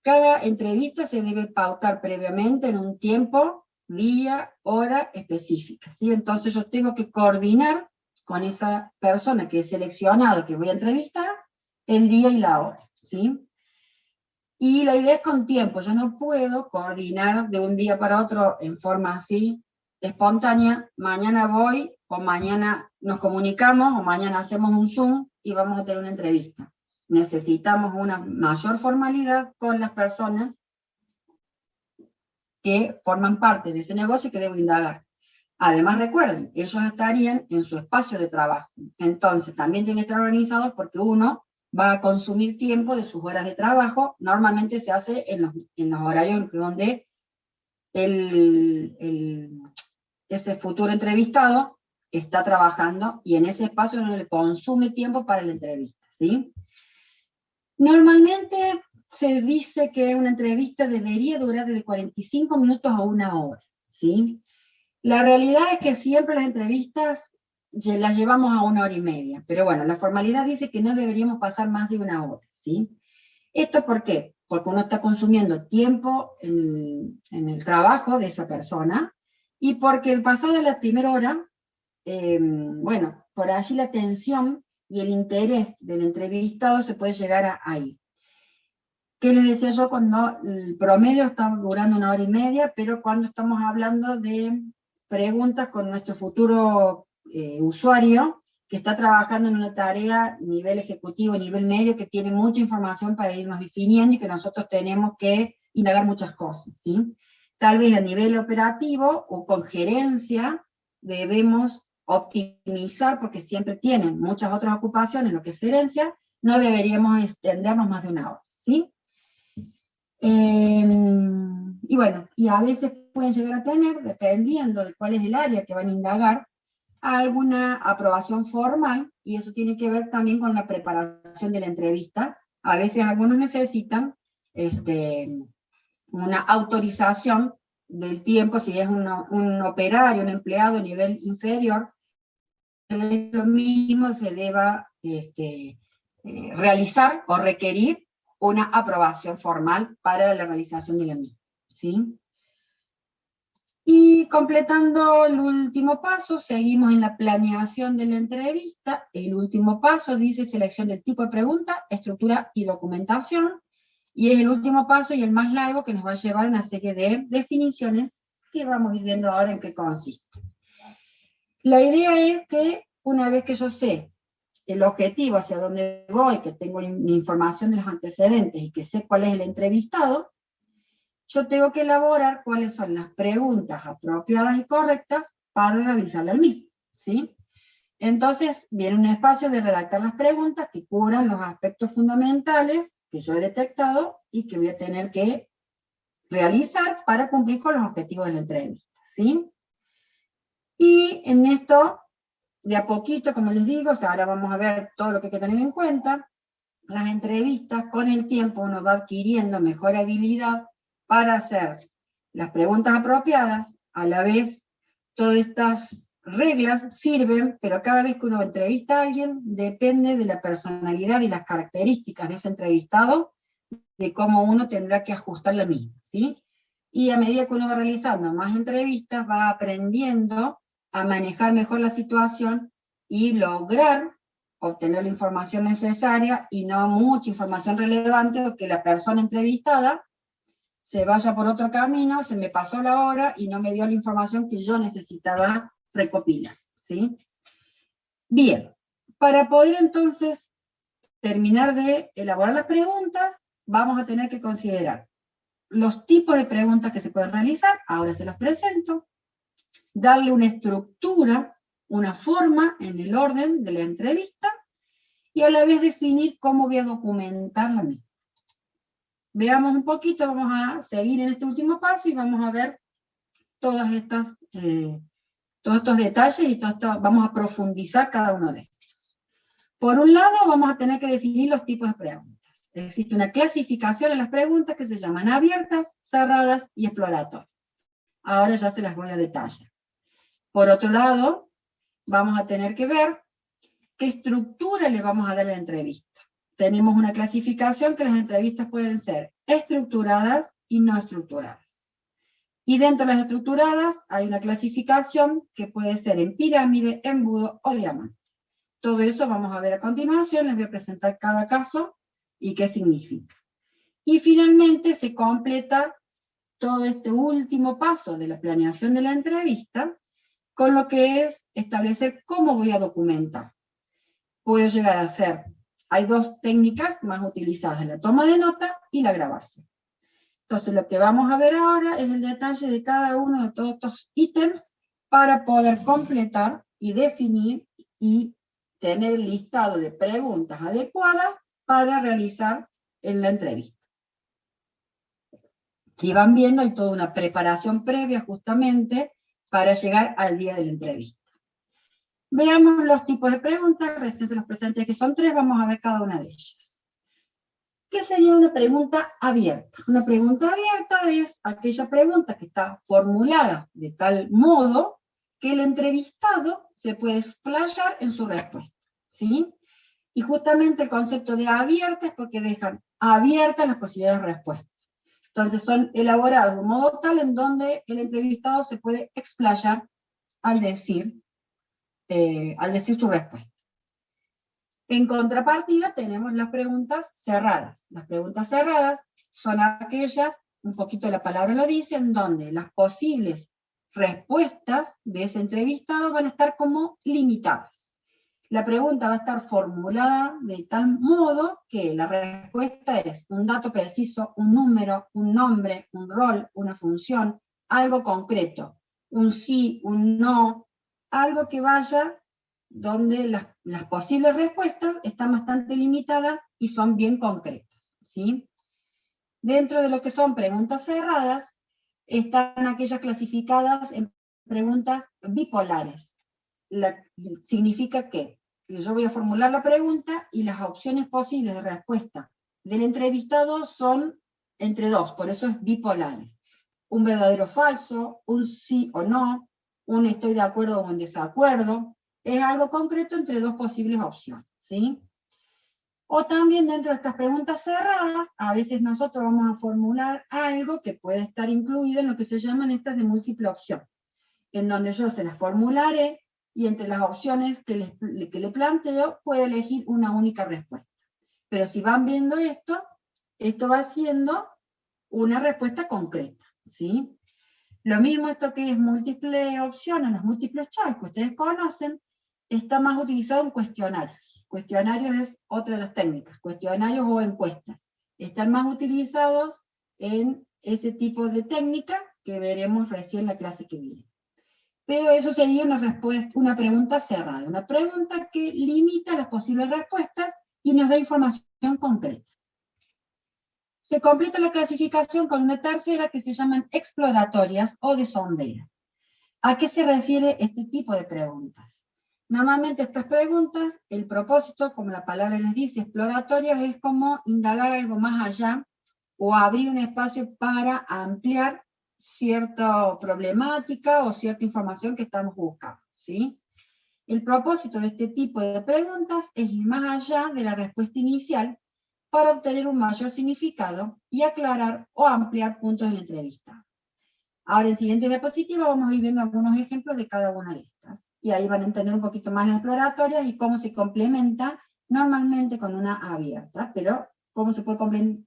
cada entrevista se debe pautar previamente en un tiempo, día, hora específica, ¿sí? Entonces yo tengo que coordinar con esa persona que he seleccionado, que voy a entrevistar, el día y la hora, ¿sí? Y la idea es con tiempo, yo no puedo coordinar de un día para otro en forma así, espontánea, mañana voy, o mañana nos comunicamos, o mañana hacemos un Zoom y vamos a tener una entrevista. Necesitamos una mayor formalidad con las personas que forman parte de ese negocio y que debo indagar. Además, recuerden, ellos estarían en su espacio de trabajo. Entonces, también tienen que estar organizados porque uno va a consumir tiempo de sus horas de trabajo. Normalmente se hace en los horarios donde ese futuro entrevistado está trabajando y en ese espacio uno le consume tiempo para la entrevista, ¿sí? Normalmente se dice que una entrevista debería durar de 45 minutos a 1 hora, ¿sí? La realidad es que siempre las entrevistas las llevamos a 1 hora y media, pero bueno, la formalidad dice que no deberíamos pasar más de 1 hora, ¿sí? ¿Esto por qué? Porque uno está consumiendo tiempo en el trabajo de esa persona, y porque pasada la primera hora, bueno, por allí la atención y el interés del entrevistado se puede llegar a ir. ¿Qué les decía yo cuando el promedio está durando 1 hora y media, pero cuando estamos hablando de preguntas con nuestro futuro usuario que está trabajando en una tarea nivel ejecutivo, nivel medio, que tiene mucha información para irnos definiendo y que nosotros tenemos que indagar muchas cosas, ¿sí? Tal vez a nivel operativo o con gerencia debemos optimizar, porque siempre tienen muchas otras ocupaciones, lo que es gerencia, no deberíamos extendernos más de 1 hora, ¿sí? Y bueno, y a veces pueden llegar a tener, dependiendo de cuál es el área que van a indagar, alguna aprobación formal, y eso tiene que ver también con la preparación de la entrevista. A veces algunos necesitan una autorización del tiempo, si es un operario, un empleado a nivel inferior, lo mismo se deba realizar o requerir una aprobación formal para la realización de la misma, ¿sí? Y completando el último paso, seguimos en la planeación de la entrevista. El último paso dice selección del tipo de pregunta, estructura y documentación, y es el último paso y el más largo que nos va a llevar a una serie de definiciones que vamos a ir viendo ahora en qué consiste. La idea es que una vez que yo sé el objetivo, hacia dónde voy, que tengo la información de los antecedentes y que sé cuál es el entrevistado, yo tengo que elaborar cuáles son las preguntas apropiadas y correctas para realizarle al mismo, ¿sí? Entonces viene un espacio de redactar las preguntas que cubran los aspectos fundamentales que yo he detectado y que voy a tener que realizar para cumplir con los objetivos de la entrevista, ¿sí? Y en esto, de a poquito, como les digo, o sea, ahora vamos a ver todo lo que hay que tener en cuenta. Las entrevistas, con el tiempo uno va adquiriendo mejor habilidad para hacer las preguntas apropiadas. A la vez, todas estas reglas sirven, pero cada vez que uno entrevista a alguien, depende de la personalidad y las características de ese entrevistado, de cómo uno tendrá que ajustar la misma, ¿sí? Y a medida que uno va realizando más entrevistas, va aprendiendo a manejar mejor la situación y lograr obtener la información necesaria y no mucha información relevante, o que la persona entrevistada se vaya por otro camino, se me pasó la hora y no me dio la información que yo necesitaba recopilar, ¿sí? Bien, para poder entonces terminar de elaborar las preguntas, vamos a tener que considerar los tipos de preguntas que se pueden realizar, ahora se los presento, darle una estructura, una forma en el orden de la entrevista, y a la vez definir cómo voy a documentar la misma. Veamos un poquito, vamos a seguir en este último paso y vamos a ver todos estos detalles y vamos a profundizar cada uno de estos. Por un lado, vamos a tener que definir los tipos de preguntas. Existe una clasificación en las preguntas que se llaman abiertas, cerradas y exploratorias. Ahora ya se las voy a detallar. Por otro lado, vamos a tener que ver qué estructura le vamos a dar a la entrevista. Tenemos una clasificación que las entrevistas pueden ser estructuradas y no estructuradas. Y dentro de las estructuradas hay una clasificación que puede ser en pirámide, embudo o diamante. Todo eso vamos a ver a continuación, les voy a presentar cada caso y qué significa. Y finalmente se completa todo este último paso de la planeación de la entrevista con lo que es establecer cómo voy a documentar. Puedo llegar a hacer, hay dos técnicas más utilizadas, la toma de nota y la grabación. Entonces lo que vamos a ver ahora es el detalle de cada uno de todos estos ítems para poder completar y definir y tener el listado de preguntas adecuadas para realizar en la entrevista. Si van viendo, hay toda una preparación previa justamente para llegar al día de la entrevista. Veamos los tipos de preguntas, recién se los presenté que son 3, vamos a ver cada una de ellas. ¿Qué sería una pregunta abierta? Una pregunta abierta es aquella pregunta que está formulada de tal modo que el entrevistado se puede explayar en su respuesta, ¿sí? Y justamente el concepto de abierta es porque dejan abiertas las posibilidades de respuesta. Entonces son elaborados de un modo tal en donde el entrevistado se puede explayar al decir su respuesta. En contrapartida tenemos las preguntas cerradas. Las preguntas cerradas son aquellas, un poquito la palabra lo dice, en donde las posibles respuestas de ese entrevistado van a estar como limitadas. La pregunta va a estar formulada de tal modo que la respuesta es un dato preciso, un número, un nombre, un rol, una función, algo concreto, un sí, un no, algo que vaya donde las posibles respuestas están bastante limitadas y son bien concretas, ¿sí? Dentro de lo que son preguntas cerradas, están aquellas clasificadas en preguntas bipolares. Significa que yo voy a formular la pregunta y las opciones posibles de respuesta del entrevistado son entre dos, por eso es bipolares. Un verdadero o falso, un sí o no, un estoy de acuerdo o en desacuerdo, es algo concreto entre dos posibles opciones, ¿sí? O también dentro de estas preguntas cerradas, a veces nosotros vamos a formular algo que puede estar incluido en lo que se llaman estas de múltiple opción, en donde yo se las formularé y entre las opciones que le planteo puedo elegir una única respuesta. Pero si van viendo esto va siendo una respuesta concreta, ¿sí? Lo mismo esto que es múltiple opción, los múltiples choice que ustedes conocen, está más utilizado en cuestionarios. Cuestionarios es otra de las técnicas, cuestionarios o encuestas. Están más utilizados en ese tipo de técnica que veremos recién en la clase que viene. Pero eso sería una pregunta cerrada, una pregunta que limita las posibles respuestas y nos da información concreta. Se completa la clasificación con una tercera que se llaman exploratorias o de sondeo. ¿A qué se refiere este tipo de preguntas? Normalmente estas preguntas, el propósito, como la palabra les dice, exploratorias, es como indagar algo más allá o abrir un espacio para ampliar cierta problemática o cierta información que estamos buscando, ¿sí? El propósito de este tipo de preguntas es ir más allá de la respuesta inicial para obtener un mayor significado y aclarar o ampliar puntos de la entrevista. Ahora en siguiente diapositiva vamos a ir viendo algunos ejemplos de cada una de estas. Y ahí van a entender un poquito más las exploratorias y cómo se complementa normalmente con una abierta, pero cómo se puede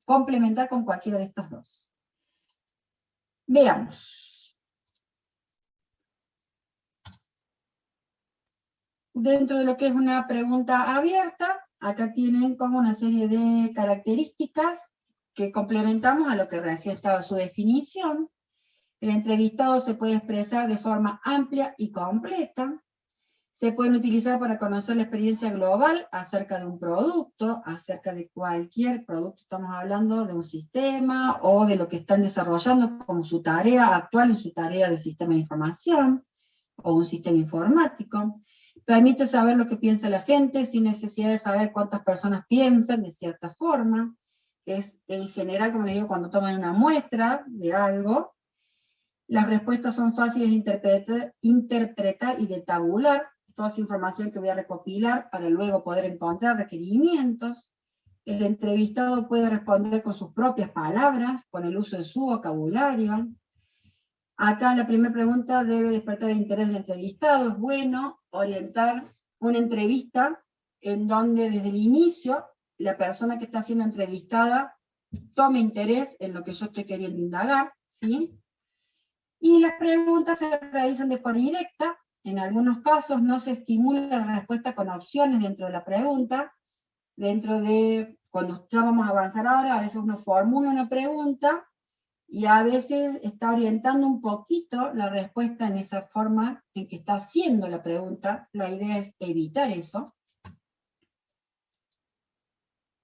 complementar con cualquiera de estas dos. Veamos. Dentro de lo que es una pregunta abierta, acá tienen como una serie de características que complementamos a lo que recién estaba su definición. El entrevistado se puede expresar de forma amplia y completa. Se pueden utilizar para conocer la experiencia global acerca de un producto, acerca de cualquier producto, estamos hablando de un sistema o de lo que están desarrollando como su tarea actual en su tarea de sistema de información o un sistema informático. Permite saber lo que piensa la gente sin necesidad de saber cuántas personas piensan de cierta forma. Es en general, como les digo, cuando toman una muestra de algo, las respuestas son fáciles de interpretar y de tabular, toda esa información que voy a recopilar para luego poder encontrar requerimientos. El entrevistado puede responder con sus propias palabras, con el uso de su vocabulario. Acá la primera pregunta debe despertar el interés del entrevistado. Es bueno orientar una entrevista en donde desde el inicio la persona que está siendo entrevistada tome interés en lo que yo estoy queriendo indagar, ¿sí? Y las preguntas se realizan de forma directa. En algunos casos no se estimula la respuesta con opciones dentro de la pregunta. Dentro de, cuando ya vamos a avanzar ahora, a veces uno formula una pregunta y a veces está orientando un poquito la respuesta en esa forma en que está haciendo la pregunta. La idea es evitar eso.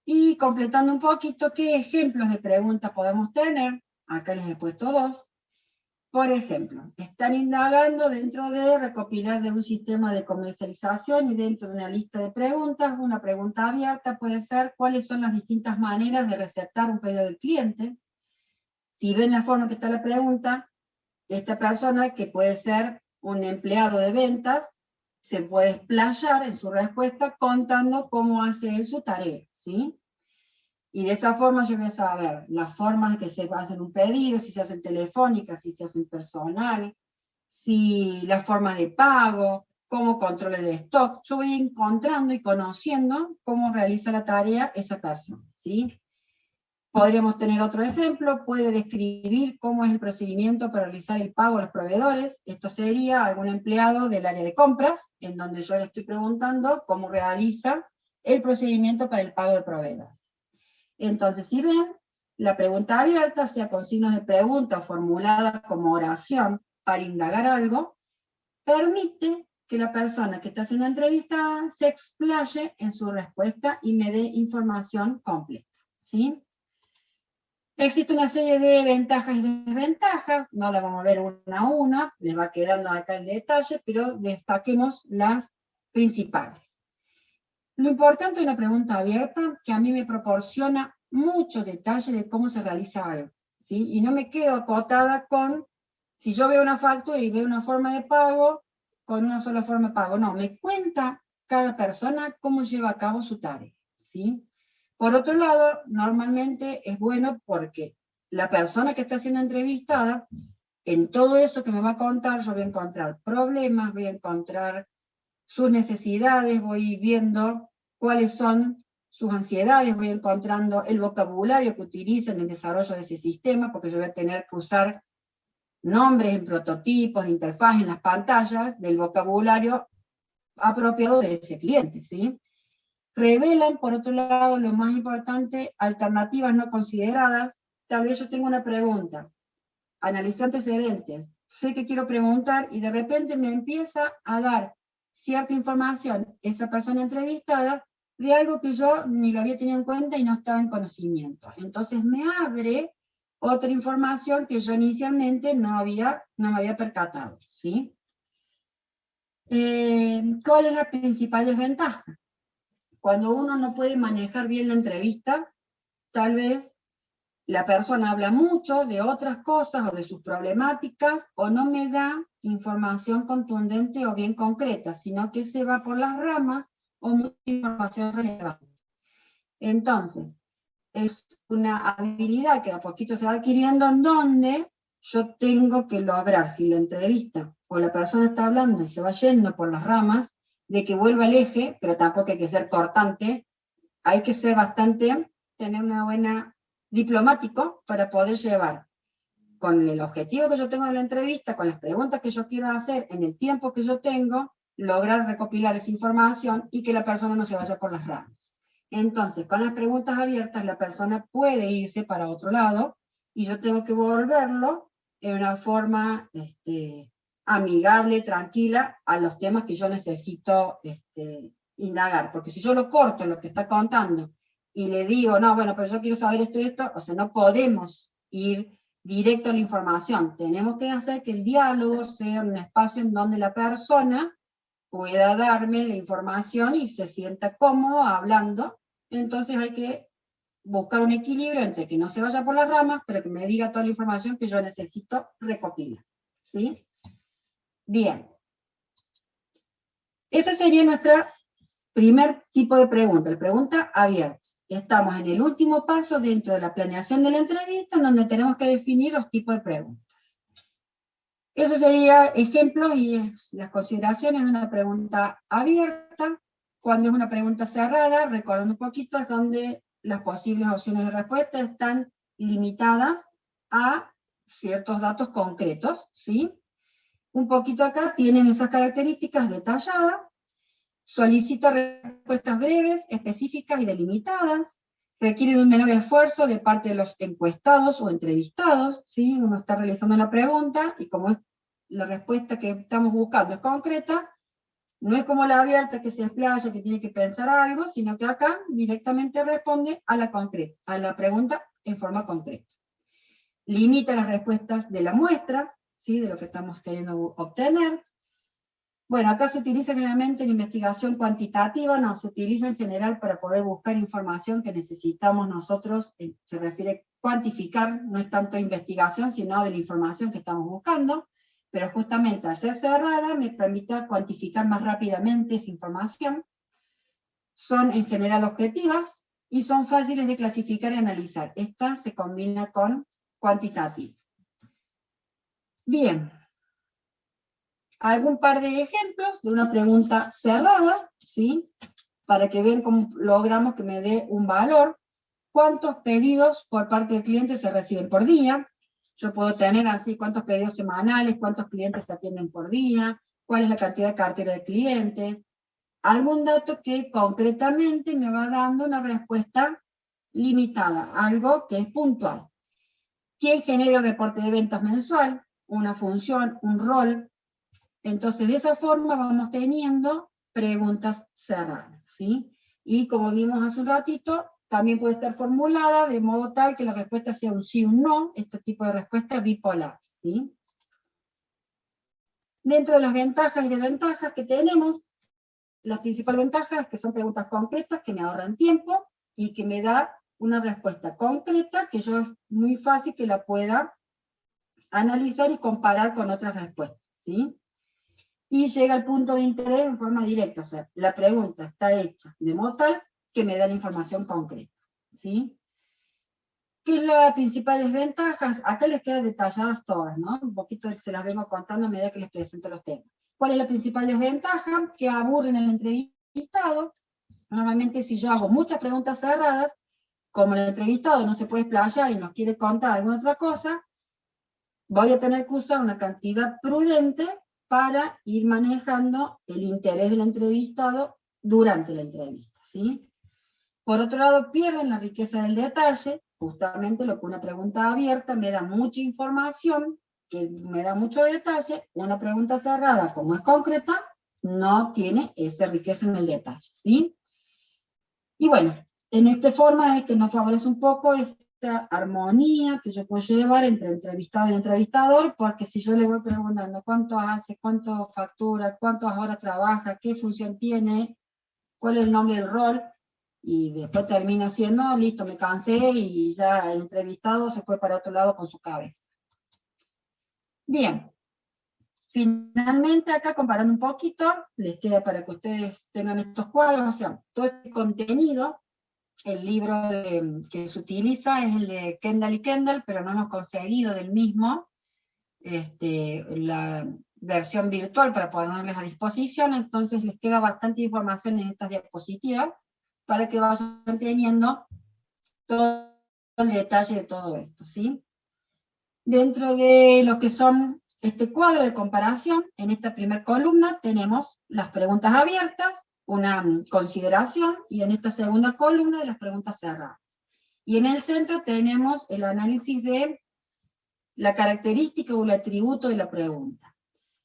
Y completando un poquito, ¿qué ejemplos de preguntas podemos tener? Acá les he puesto dos. Por ejemplo, están indagando dentro de recopilar de un sistema de comercialización y dentro de una lista de preguntas, una pregunta abierta puede ser cuáles son las distintas maneras de receptar un pedido del cliente. Si ven la forma que está la pregunta, esta persona, que puede ser un empleado de ventas, se puede explayar en su respuesta contando cómo hace él su tarea, ¿sí? Y de esa forma yo voy a saber las formas de que se hacen un pedido, si se hacen telefónicas, si se hacen personal, si las formas de pago, cómo controla el stock. Yo voy encontrando y conociendo cómo realiza la tarea esa persona, ¿sí? Podríamos tener otro ejemplo, puede describir cómo es el procedimiento para realizar el pago a los proveedores. Esto sería algún empleado del área de compras, en donde yo le estoy preguntando cómo realiza el procedimiento para el pago de proveedores. Entonces, si ven, la pregunta abierta, sea con signos de pregunta o formulada como oración para indagar algo, permite que la persona que está siendo entrevistada se explaye en su respuesta y me dé información completa, ¿sí? Existe una serie de ventajas y desventajas, no la vamos a ver una a una, les va quedando acá el detalle, pero destaquemos las principales. Lo importante de una pregunta abierta, que a mí me proporciona mucho detalle de cómo se realiza algo, ¿sí? Y no me quedo acotada con, si yo veo una factura y veo una forma de pago, con una sola forma de pago. No, me cuenta cada persona cómo lleva a cabo su tarea, ¿sí? Por otro lado, normalmente es bueno porque la persona que está siendo entrevistada, en todo eso que me va a contar, yo voy a encontrar problemas, voy a encontrar sus necesidades, voy viendo cuáles son sus ansiedades, voy encontrando el vocabulario que utiliza en el desarrollo de ese sistema, porque yo voy a tener que usar nombres en prototipos de interfaz en las pantallas del vocabulario apropiado de ese cliente, ¿sí? Revelan, por otro lado, lo más importante, alternativas no consideradas. Tal vez yo tengo una pregunta, analicé antecedentes, sé que quiero preguntar y de repente me empieza a dar cierta información esa persona entrevistada de algo que yo ni lo había tenido en cuenta y no estaba en conocimiento. Entonces me abre otra información que yo inicialmente no me había percatado, ¿sí? ¿Cuál es la principal desventaja? Cuando uno no puede manejar bien la entrevista, tal vez la persona habla mucho de otras cosas o de sus problemáticas, o no me da información contundente o bien concreta, sino que se va por las ramas o mucha información relevante. Entonces, es una habilidad que a poquito se va adquiriendo en donde yo tengo que lograr, si la entrevista o la persona está hablando y se va yendo por las ramas, de que vuelva al eje, pero tampoco hay que ser cortante, hay que ser bastante, tener una buena diplomático para poder llevar con el objetivo que yo tengo de la entrevista, con las preguntas que yo quiero hacer, en el tiempo que yo tengo, lograr recopilar esa información y que la persona no se vaya por las ramas. Entonces, con las preguntas abiertas, la persona puede irse para otro lado y yo tengo que volverlo en una forma amigable, tranquila, a los temas que yo necesito indagar. Porque si yo lo corto en lo que está contando y le digo, no, bueno, pero yo quiero saber esto y esto, o sea, no podemos ir directo a la información. Tenemos que hacer que el diálogo sea un espacio en donde la persona pueda darme la información y se sienta cómodo hablando. Entonces hay que buscar un equilibrio entre que no se vaya por las ramas, pero que me diga toda la información que yo necesito recopilar. ¿Sí? Bien. Ese sería nuestro primer tipo de pregunta, la pregunta abierta. Estamos en el último paso dentro de la planeación de la entrevista, en donde tenemos que definir los tipos de preguntas. Eso sería ejemplo y las consideraciones de una pregunta abierta. Cuando es una pregunta cerrada, recordando un poquito, es donde las posibles opciones de respuesta están limitadas a ciertos datos concretos, ¿sí? Un poquito acá tienen esas características detalladas. Solicita respuestas breves, específicas y delimitadas. Requiere de un menor esfuerzo de parte de los encuestados o entrevistados, ¿sí? Uno está realizando una pregunta y como es la respuesta que estamos buscando es concreta, no es como la abierta que se explaya, que tiene que pensar algo, sino que acá directamente responde a la pregunta en forma concreta. Limita las respuestas de la muestra, ¿sí? De lo que estamos queriendo obtener. Bueno, acá se utiliza generalmente en investigación cuantitativa, no, se utiliza en general para poder buscar información que necesitamos nosotros, se refiere a cuantificar, no es tanto investigación, sino de la información que estamos buscando, pero justamente al ser cerrada me permite cuantificar más rápidamente esa información. Son en general objetivas y son fáciles de clasificar y analizar. Esta se combina con cuantitativa. Bien. Algún par de ejemplos de una pregunta cerrada, ¿sí? Para que vean cómo logramos que me dé un valor. ¿Cuántos pedidos por parte del cliente se reciben por día? Yo puedo tener así cuántos pedidos semanales, cuántos clientes se atienden por día, cuál es la cantidad de cartera de clientes. Algún dato que concretamente me va dando una respuesta limitada, algo que es puntual. ¿Quién genera el reporte de ventas mensual? Una función, un rol. Entonces, de esa forma vamos teniendo preguntas cerradas, ¿sí? Y como vimos hace un ratito, también puede estar formulada de modo tal que la respuesta sea un sí o un no, este tipo de respuesta bipolar, ¿sí? Dentro de las ventajas y desventajas que tenemos, la principal ventaja es que son preguntas concretas que me ahorran tiempo y que me da una respuesta concreta que yo es muy fácil que la pueda analizar y comparar con otras respuestas, ¿sí? Y llega al punto de interés en forma directa, o sea, la pregunta está hecha de modo tal que me da la información concreta, ¿sí? ¿Qué es las principales ventajas? Acá les quedan detalladas todas, ¿no? Un poquito se las vengo contando a medida que les presento los temas. ¿Cuál es la principal desventaja? Que aburren al entrevistado. Normalmente si yo hago muchas preguntas cerradas, como el entrevistado no se puede explayar y nos quiere contar alguna otra cosa, voy a tener que usar una cantidad prudente para ir manejando el interés del entrevistado durante la entrevista, ¿sí? Por otro lado, pierden la riqueza del detalle, justamente lo que una pregunta abierta me da mucha información, que me da mucho detalle, una pregunta cerrada, como es concreta, no tiene esa riqueza en el detalle, ¿sí? Y bueno, en esta forma es que nos favorece un poco esta armonía que yo puedo llevar entre entrevistado y entrevistador, porque si yo le voy preguntando cuánto hace, cuánto factura, cuántas horas trabaja, qué función tiene, cuál es el nombre del rol, y después termina siendo, listo, me cansé y ya el entrevistado se fue para otro lado con su cabeza. Bien. Finalmente, acá comparando un poquito, les queda para que ustedes tengan estos cuadros, o sea, todo este contenido. El libro que se utiliza es el de Kendall y Kendall, pero no hemos conseguido del mismo la versión virtual para ponerles a disposición, entonces les queda bastante información en estas diapositivas para que vayan teniendo todo el detalle de todo esto, ¿sí? Dentro de lo que son este cuadro de comparación, en esta primera columna tenemos las preguntas abiertas, una consideración, y en esta segunda columna las preguntas cerradas. Y en el centro tenemos el análisis de la característica o el atributo de la pregunta.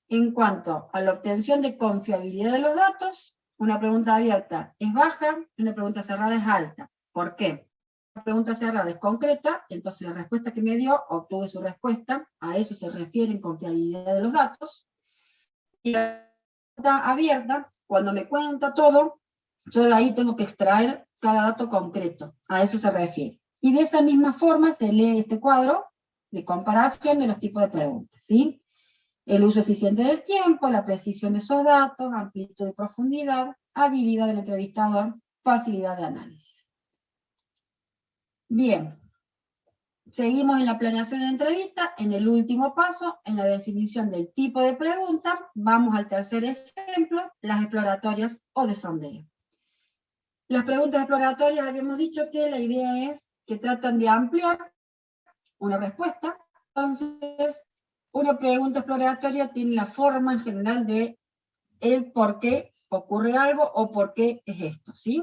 En cuanto a la obtención de confiabilidad de los datos, una pregunta abierta es baja, una pregunta cerrada es alta. ¿Por qué? La pregunta cerrada es concreta, entonces la respuesta que me dio, obtuve su respuesta, a eso se refiere en confiabilidad de los datos. Y la pregunta abierta, cuando me cuenta todo, yo de ahí tengo que extraer cada dato concreto, a eso se refiere. Y de esa misma forma se lee este cuadro de comparación de los tipos de preguntas, ¿sí? El uso eficiente del tiempo, la precisión de esos datos, amplitud y profundidad, habilidad del entrevistador, facilidad de análisis. Bien, seguimos en la planeación de la entrevista, en el último paso, en la definición del tipo de pregunta, vamos al tercer ejemplo, las exploratorias o de sondeo. Las preguntas exploratorias habíamos dicho que la idea es que tratan de ampliar una respuesta, entonces una pregunta exploratoria tiene la forma en general de el por qué ocurre algo o por qué es esto, ¿sí?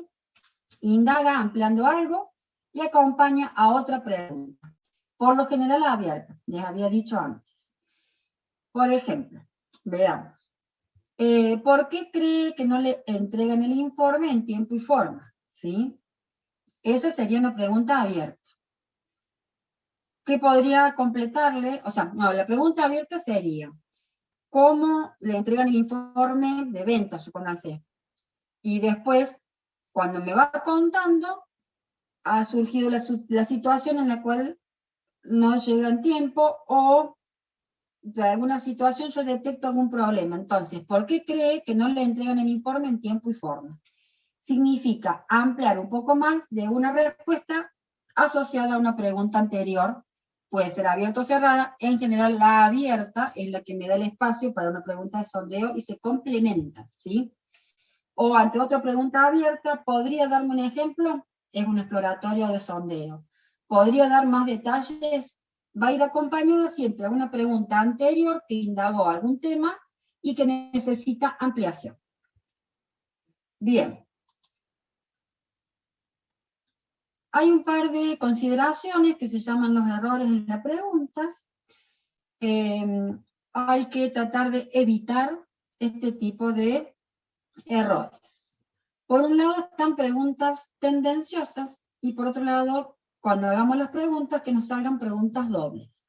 Indaga ampliando algo y acompaña a otra pregunta, por lo general abierta, les había dicho antes. Por ejemplo, veamos. ¿Por qué cree que no le entregan el informe en tiempo y forma? ¿Sí? Esa sería una pregunta abierta. ¿Qué podría completarle? O sea, no, la pregunta abierta sería, ¿cómo le entregan el informe de venta, supónganse? Y después, cuando me va contando, ha surgido la situación en la cual no llega en tiempo o de alguna situación yo detecto algún problema. Entonces, ¿por qué cree que no le entregan el informe en tiempo y forma? Significa ampliar un poco más de una respuesta asociada a una pregunta anterior. Puede ser abierta o cerrada. En general, la abierta es la que me da el espacio para una pregunta de sondeo y se complementa, ¿sí? O ante otra pregunta abierta, ¿podría darme un ejemplo? Es un exploratorio de sondeo. ¿Podría dar más detalles? Va a ir acompañada siempre a una pregunta anterior que indagó algún tema y que necesita ampliación. Bien. Hay un par de consideraciones que se llaman los errores en las preguntas. Hay que tratar de evitar este tipo de errores. Por un lado están preguntas tendenciosas y por otro lado, cuando hagamos las preguntas, que nos salgan preguntas dobles.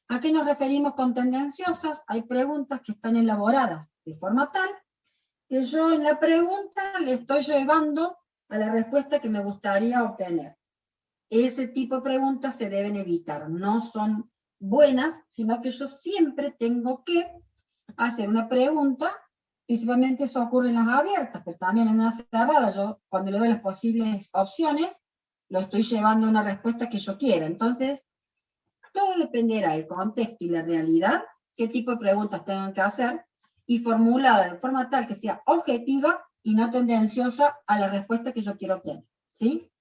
¿A qué nos referimos con tendenciosas? Hay preguntas que están elaboradas de forma tal que yo en la pregunta le estoy llevando a la respuesta que me gustaría obtener. Ese tipo de preguntas se deben evitar, no son buenas, sino que yo siempre tengo que hacer una pregunta. Principalmente eso ocurre en las abiertas, pero también en una cerrada, yo cuando le doy las posibles opciones, lo estoy llevando a una respuesta que yo quiera. Entonces, todo dependerá del contexto y la realidad, qué tipo de preguntas tengan que hacer, y formulada de forma tal que sea objetiva y no tendenciosa a la respuesta que yo quiero obtener, ¿sí?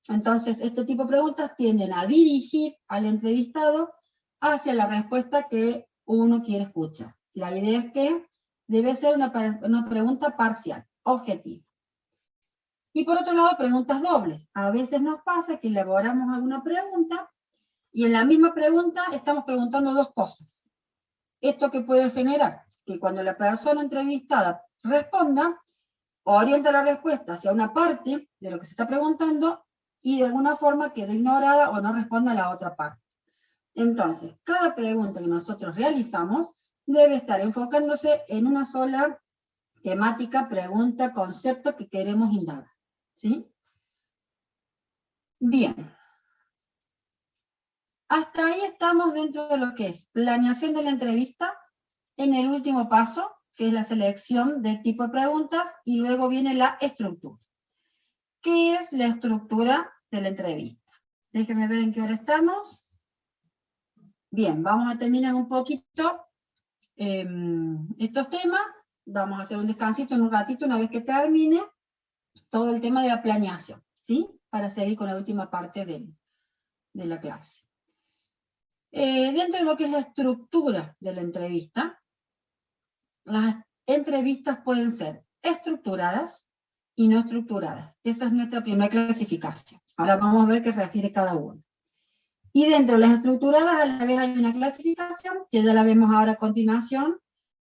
Entonces, este tipo de preguntas tienden a dirigir al entrevistado hacia la respuesta que uno quiere escuchar. La idea es que debe ser una pregunta parcial, objetiva. Y por otro lado, preguntas dobles. A veces nos pasa que elaboramos alguna pregunta y en la misma pregunta estamos preguntando dos cosas. Esto que puede generar que cuando la persona entrevistada responda, orienta la respuesta hacia una parte de lo que se está preguntando y de alguna forma quedó ignorada o no responde a la otra parte. Entonces, cada pregunta que nosotros realizamos debe estar enfocándose en una sola temática, pregunta, concepto que queremos indagar, ¿sí? Bien. Hasta ahí estamos dentro de lo que es planeación de la entrevista, en el último paso, que es la selección de tipo de preguntas, y luego viene la estructura. ¿Qué es la estructura de la entrevista? Déjenme ver en qué hora estamos. Bien, vamos a terminar un poquito estos temas. Vamos a hacer un descansito en un ratito, una vez que termine todo el tema de la planeación, ¿sí? Para seguir con la última parte de la clase. Dentro de lo que es la estructura de la entrevista, las entrevistas pueden ser estructuradas y no estructuradas. Esa es nuestra primera clasificación. Ahora vamos a ver qué refiere cada una. Y dentro de las estructuradas a la vez hay una clasificación, que ya la vemos ahora a continuación,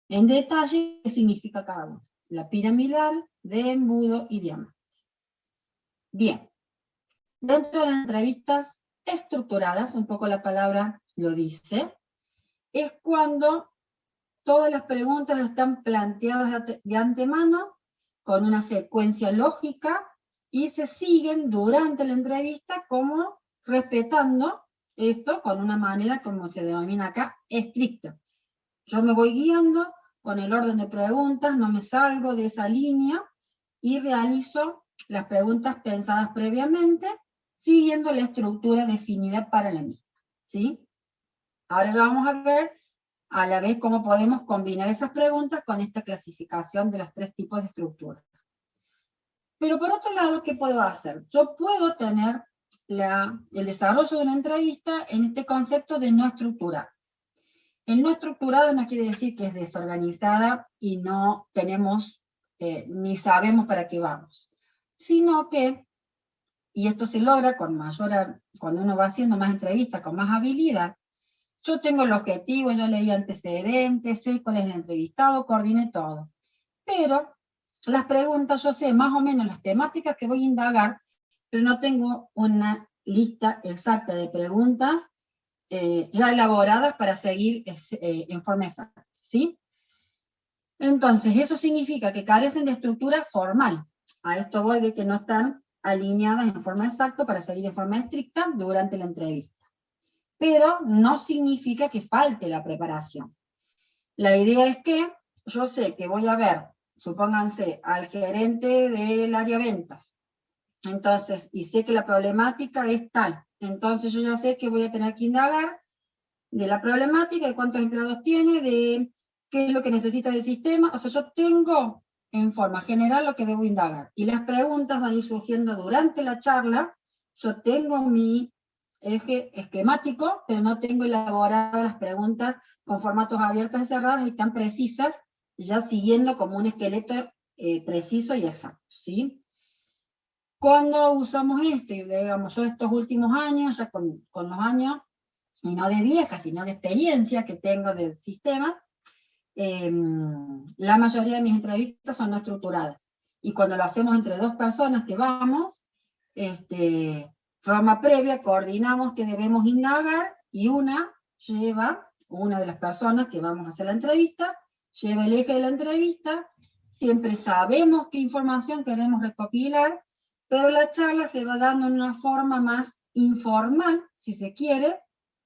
en detalle qué significa cada una. La piramidal, de embudo y diamante. Bien, dentro de las entrevistas estructuradas, un poco la palabra lo dice, es cuando todas las preguntas están planteadas de antemano, con una secuencia lógica, y se siguen durante la entrevista como respetando esto con una manera, como se denomina acá, estricta. Yo me voy guiando con el orden de preguntas, no me salgo de esa línea y realizo las preguntas pensadas previamente, siguiendo la estructura definida para la misma, ¿sí? Ahora vamos a ver a la vez cómo podemos combinar esas preguntas con esta clasificación de los 3 tipos de estructuras. Pero por otro lado, ¿qué puedo hacer? Yo puedo tener el desarrollo de una entrevista en este concepto de no estructurada. El no estructurado no quiere decir que es desorganizada y no tenemos, ni sabemos para qué vamos, sino que, y esto se logra con cuando uno va haciendo más entrevistas, con más habilidad, yo tengo el objetivo, yo leí antecedentes, sé cuál es el entrevistado, coordiné todo. Pero las preguntas, yo sé más o menos las temáticas que voy a indagar, pero no tengo una lista exacta de preguntas ya elaboradas para seguir en forma exacta, ¿sí? Entonces, eso significa que carecen de estructura formal. A esto voy de que no están alineadas en forma exacta para seguir en forma estricta durante la entrevista. Pero no significa que falte la preparación. La idea es que yo sé que voy a ver, supónganse, al gerente del área ventas. Entonces, y sé que la problemática es tal. Entonces yo ya sé que voy a tener que indagar de la problemática, de cuántos empleados tiene, de qué es lo que necesita del sistema. O sea, yo tengo en forma general lo que debo indagar. Y las preguntas van a ir surgiendo durante la charla. Yo tengo mi eje esquemático, pero no tengo elaboradas las preguntas con formatos abiertos y cerrados y tan precisas, ya siguiendo como un esqueleto preciso y exacto, ¿sí? Cuando usamos esto, y digamos yo estos últimos años, ya con los años, y no de vieja, sino de experiencia que tengo del sistema, la mayoría de mis entrevistas son no estructuradas. Y cuando lo hacemos entre 2 personas que vamos, forma previa, coordinamos que debemos indagar, y una de las personas que vamos a hacer la entrevista, lleva el eje de la entrevista, siempre sabemos qué información queremos recopilar, pero la charla se va dando en una forma más informal, si se quiere,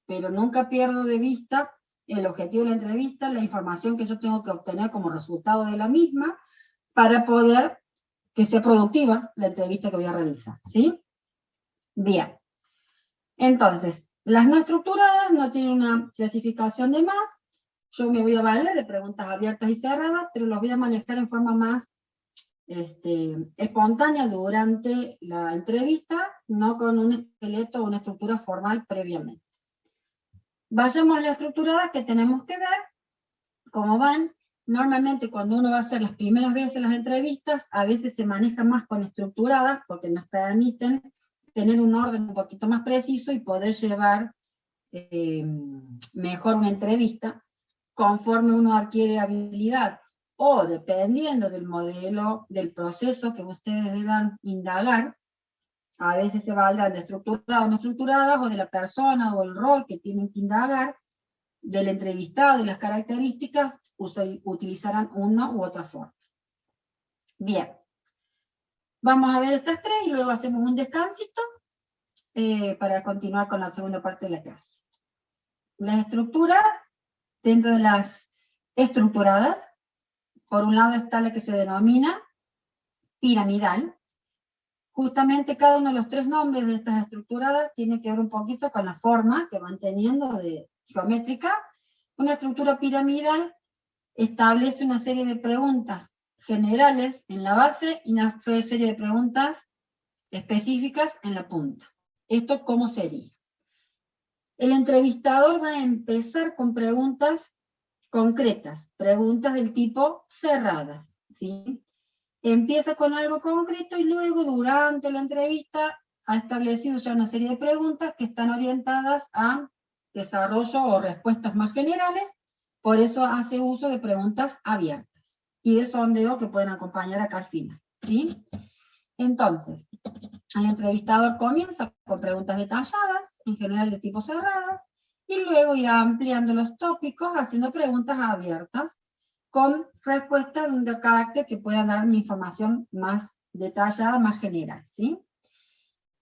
pero nunca pierdo de vista el objetivo de la entrevista, la información que yo tengo que obtener como resultado de la misma, para poder que sea productiva la entrevista que voy a realizar, ¿sí? Bien. Entonces, las no estructuradas no tienen una clasificación de más. Yo me voy a valer de preguntas abiertas y cerradas, pero los voy a manejar en forma más espontánea durante la entrevista, no con un esqueleto o una estructura formal previamente. Vayamos a las estructuradas, que tenemos que ver cómo van. Normalmente cuando uno va a hacer las primeras veces las entrevistas, a veces se maneja más con estructuradas, porque nos permiten tener un orden un poquito más preciso y poder llevar mejor una entrevista conforme uno adquiere habilidad, o dependiendo del modelo, del proceso que ustedes deban indagar. A veces se valdrán de estructuradas o no estructuradas, o de la persona o el rol que tienen que indagar, del entrevistado y las características, utilizarán una u otra forma. Bien, vamos a ver estas 3 y luego hacemos un descansito para continuar con la segunda parte de la clase. La estructura, dentro de las estructuradas, por un lado está la que se denomina piramidal. Justamente cada uno de los 3 nombres de estas estructuradas tiene que ver un poquito con la forma que van teniendo de geométrica. Una estructura piramidal establece una serie de preguntas generales en la base y una serie de preguntas específicas en la punta. ¿Esto cómo sería? El entrevistador va a empezar con preguntas concretas, preguntas del tipo cerradas, ¿sí? Empieza con algo concreto y luego durante la entrevista ha establecido ya una serie de preguntas que están orientadas a desarrollo o respuestas más generales, por eso hace uso de preguntas abiertas y de sondeo que pueden acompañar acá al final, ¿sí? Entonces, el entrevistador comienza con preguntas detalladas, en general de tipo cerradas, y luego irá ampliando los tópicos haciendo preguntas abiertas con respuestas de carácter que puedan dar una información más detallada, más general, ¿sí?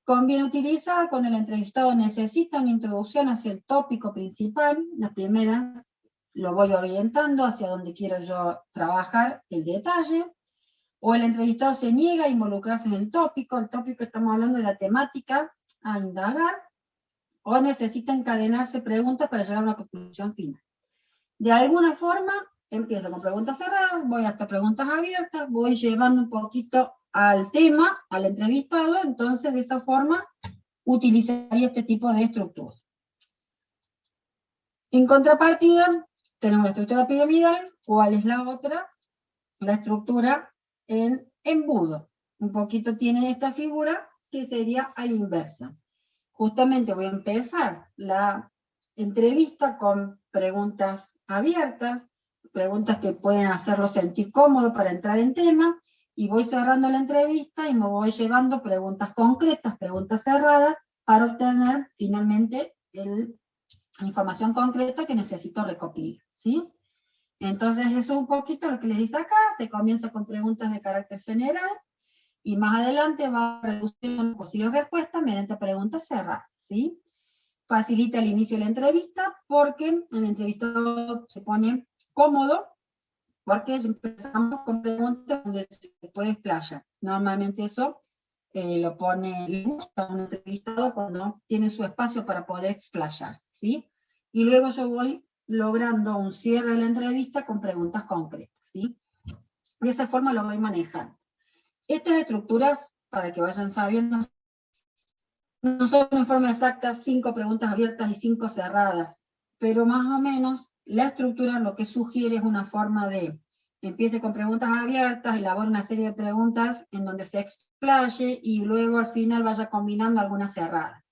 Conviene utilizar cuando el entrevistado necesita una introducción hacia el tópico principal. Las primeras lo voy orientando hacia donde quiero yo trabajar el detalle, o el entrevistado se niega a involucrarse en el tópico estamos hablando de la temática a indagar, o necesita encadenarse preguntas para llegar a una conclusión final. De alguna forma, empiezo con preguntas cerradas, voy hasta preguntas abiertas, voy llevando un poquito al tema, al entrevistado, entonces de esa forma utilizaría este tipo de estructura. En contrapartida, tenemos la estructura piramidal. ¿Cuál es la otra? La estructura en embudo. Un poquito tiene esta figura que sería a la inversa. Justamente voy a empezar la entrevista con preguntas abiertas, preguntas que pueden hacerlo sentir cómodo para entrar en tema, y voy cerrando la entrevista y me voy llevando preguntas concretas, preguntas cerradas, para obtener finalmente la información concreta que necesito recopilar, ¿sí? Entonces eso es un poquito lo que les dice acá. Se comienza con preguntas de carácter general, y más adelante va reduciendo posibles respuestas mediante preguntas cerradas, ¿sí? Facilita el inicio de la entrevista porque el entrevistado se pone cómodo, porque empezamos con preguntas donde se puede explayar. Normalmente eso lo pone, le gusta a un entrevistado cuando tiene su espacio para poder explayar, ¿sí? Y luego yo voy logrando un cierre de la entrevista con preguntas concretas, ¿sí? De esa forma lo voy manejando. Estas estructuras, para que vayan sabiendo, no son en forma exacta 5 preguntas abiertas y 5 cerradas, pero más o menos la estructura lo que sugiere es una forma de empiece con preguntas abiertas, elabore una serie de preguntas en donde se explaye y luego al final vaya combinando algunas cerradas.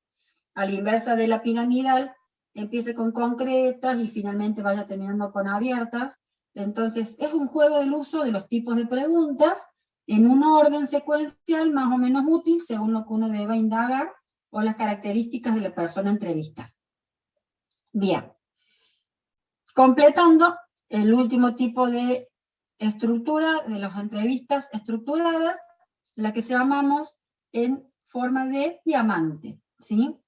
A la inversa de la piramidal, empiece con concretas y finalmente vaya terminando con abiertas. Entonces es un juego del uso de los tipos de preguntas en un orden secuencial más o menos útil según lo que uno deba indagar o las características de la persona entrevistada. Bien. Completando el último tipo de estructura de las entrevistas estructuradas, la que llamamos en forma de diamante, ¿sí?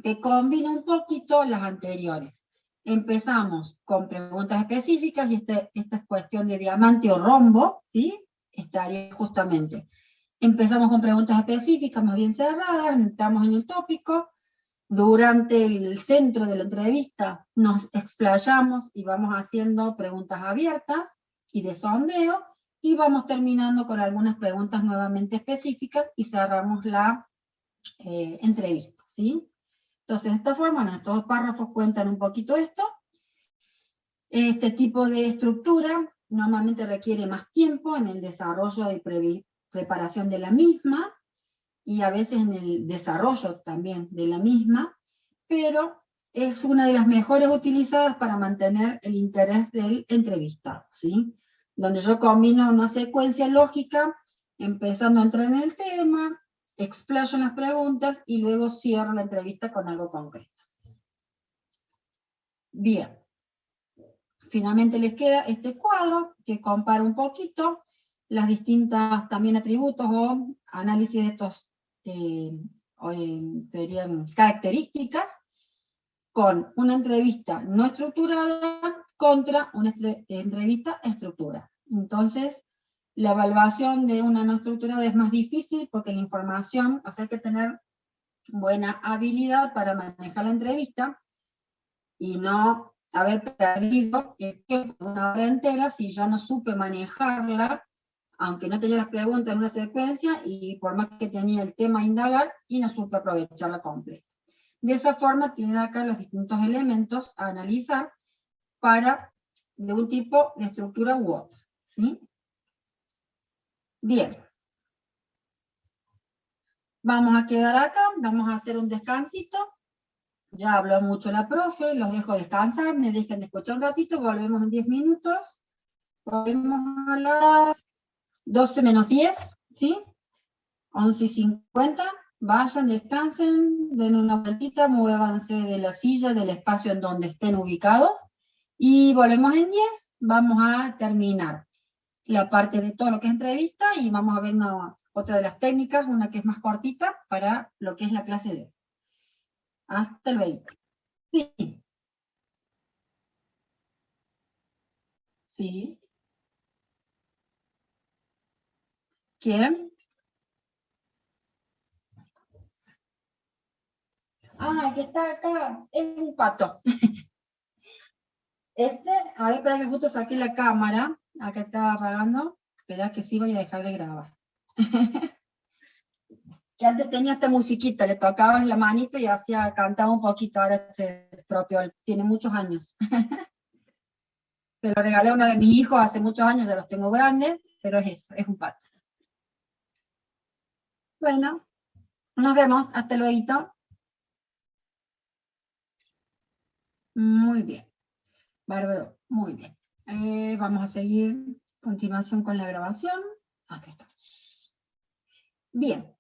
Que combina un poquito las anteriores. Empezamos con preguntas específicas, y esta es cuestión de diamante o rombo, ¿sí? Estaría justamente. Empezamos con preguntas específicas, más bien cerradas, entramos en el tópico. Durante el centro de la entrevista nos explayamos y vamos haciendo preguntas abiertas y de sondeo, y vamos terminando con algunas preguntas nuevamente específicas y cerramos la entrevista, ¿sí? Entonces, de esta forma, nuestros dos párrafos cuentan un poquito esto. Este tipo de estructura normalmente requiere más tiempo en el desarrollo y preparación de la misma, y a veces en el desarrollo también de la misma, pero es una de las mejores utilizadas para mantener el interés del entrevistado, ¿sí? Donde yo combino una secuencia lógica, empezando a entrar en el tema, explayo en las preguntas y luego cierro la entrevista con algo concreto. Bien. Finalmente les queda este cuadro que compara un poquito las distintas también atributos o análisis de estos serían características con una entrevista no estructurada contra una entrevista estructurada. Entonces, la evaluación de una no estructurada es más difícil porque la información, o sea, hay que tener buena habilidad para manejar la entrevista, y no haber perdido el tiempo de una hora entera si yo no supe manejarla, aunque no tenía las preguntas en una secuencia, y por más que tenía el tema a indagar, y no supe aprovecharla completa. De esa forma tienen acá los distintos elementos a analizar para de un tipo de estructura u otro, ¿sí? Bien. Vamos a quedar acá, vamos a hacer un descansito. Ya habló mucho la profe, los dejo descansar, me dejen de escuchar un ratito, volvemos en 10 minutos. Volvemos a las 12 menos 10, ¿sí? 11:50. Vayan, descansen, den una vueltita, muévanse de la silla, del espacio en donde estén ubicados. Y volvemos en 10, vamos a terminar la parte de todo lo que es entrevista y vamos a ver otra de las técnicas, una que es más cortita para lo que es la clase de hoy. Hasta luego. Sí, sí. ¿Quién? Ah, que está acá, es un pato. A ver, espera que justo saqué la cámara, acá estaba apagando, espera que sí voy a dejar de grabar. Que antes tenía esta musiquita, le tocaba en la manito y hacía, cantaba un poquito, ahora se estropeó, tiene muchos años. Se lo regalé a uno de mis hijos hace muchos años, ya los tengo grandes, pero es eso, es un pato. Bueno, nos vemos, hasta luego. Muy bien, bárbaro, muy bien. Vamos a seguir continuación con la grabación. Aquí está. Bien,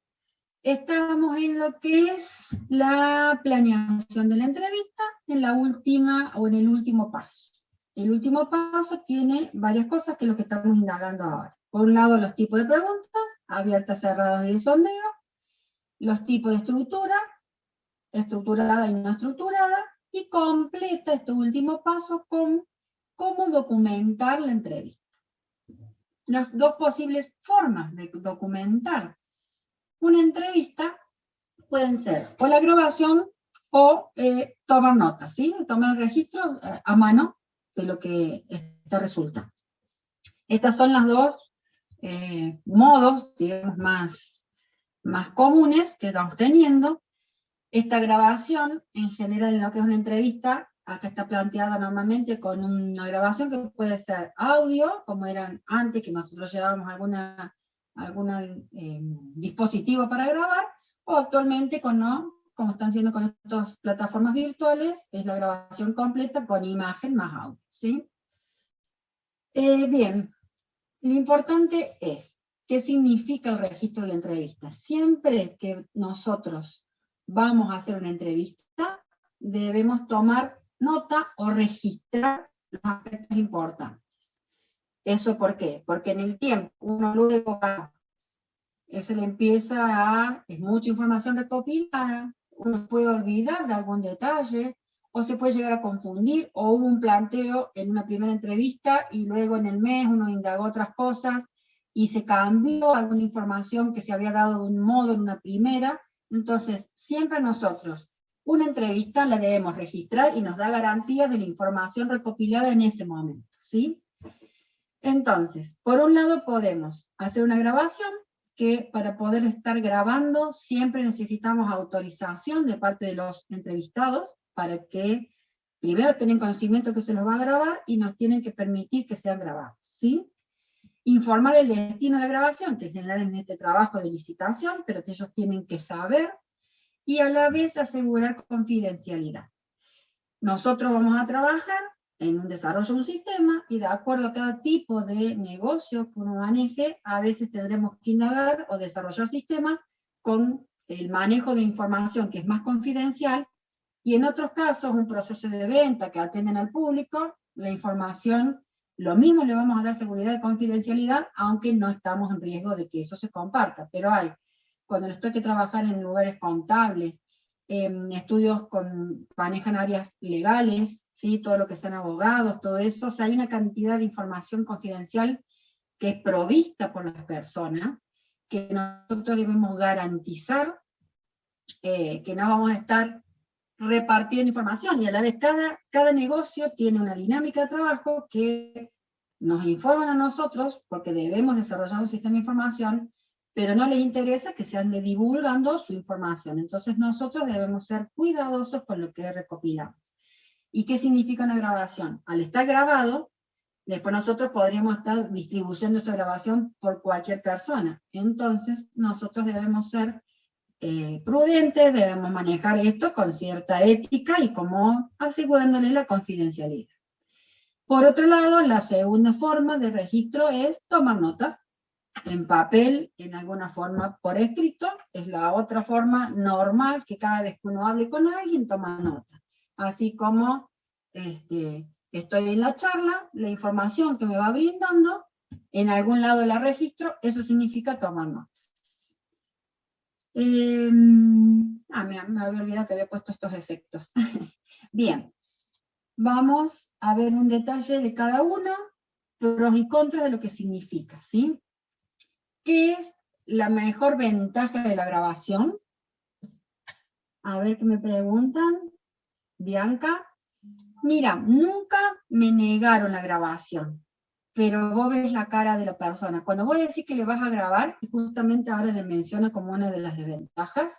estamos en lo que es la planeación de la entrevista, en la última o en el último paso. El último paso tiene varias cosas que es lo que estamos indagando ahora. Por un lado, los tipos de preguntas, abiertas, cerradas y de sondeo, los tipos de estructura, estructurada y no estructurada, y completa este último paso con cómo documentar la entrevista. Las dos posibles formas de documentar una entrevista pueden ser o la grabación o tomar notas, ¿sí? Tomar el registro a mano de lo que resulta. Estas son las dos modos, digamos, más comunes que estamos teniendo. Esta grabación, en general, en lo que es una entrevista, acá está planteada normalmente con una grabación que puede ser audio, como eran antes, que nosotros llevábamos algún dispositivo para grabar, o actualmente como están siendo con estas plataformas virtuales, es la grabación completa con imagen más audio, ¿sí? Bien, lo importante es, ¿qué significa el registro de la entrevista? Siempre que nosotros vamos a hacer una entrevista, debemos tomar nota o registrar los aspectos importantes. ¿Eso por qué? Porque en el tiempo uno luego se le es mucha información recopilada, uno puede olvidar de algún detalle, o se puede llegar a confundir, o hubo un planteo en una primera entrevista y luego en el mes uno indagó otras cosas y se cambió alguna información que se había dado de un modo en una primera. Entonces, siempre nosotros una entrevista la debemos registrar y nos da garantía de la información recopilada en ese momento, ¿sí? Entonces, por un lado podemos hacer una grabación, que para poder estar grabando siempre necesitamos autorización de parte de los entrevistados, para que primero tengan conocimiento que se los va a grabar y nos tienen que permitir que sean grabados, ¿sí? Informar el destino de la grabación, que en general en este trabajo de licitación, pero que ellos tienen que saber, y a la vez asegurar confidencialidad. Nosotros vamos a trabajar en un desarrollo de un sistema y de acuerdo a cada tipo de negocio que uno maneje, a veces tendremos que indagar o desarrollar sistemas con el manejo de información que es más confidencial, y en otros casos un proceso de venta que atienden al público, la información, lo mismo le vamos a dar seguridad de confidencialidad, aunque no estamos en riesgo de que eso se comparta, pero cuando les toque trabajar en lugares contables, estudios manejan áreas legales, ¿sí? Todo lo que sean abogados, todo eso, o sea, hay una cantidad de información confidencial que es provista por las personas, que nosotros debemos garantizar que no vamos a estar repartiendo información, y a la vez cada negocio tiene una dinámica de trabajo que nos informan a nosotros, porque debemos desarrollar un sistema de información, pero no les interesa que se ande divulgando su información. Entonces nosotros debemos ser cuidadosos con lo que recopilamos. ¿Y qué significa una grabación? Al estar grabado, después nosotros podríamos estar distribuyendo esa grabación por cualquier persona. Entonces nosotros debemos ser prudentes, debemos manejar esto con cierta ética y como asegurándole la confidencialidad. Por otro lado, la segunda forma de registro es tomar notas en papel, en alguna forma por escrito, es la otra forma normal, que cada vez que uno hable con alguien toma nota. Así como estoy en la charla, la información que me va brindando, en algún lado la registro, eso significa tomar notas. Me había olvidado que había puesto estos efectos. Bien, vamos a ver un detalle de cada uno, pros y contras de lo que significa, ¿sí? ¿Qué es la mejor ventaja de la grabación? A ver qué me preguntan. Bianca. Mira, nunca me negaron la grabación, pero vos ves la cara de la persona. Cuando vos decís que le vas a grabar, y justamente ahora le menciono como una de las desventajas,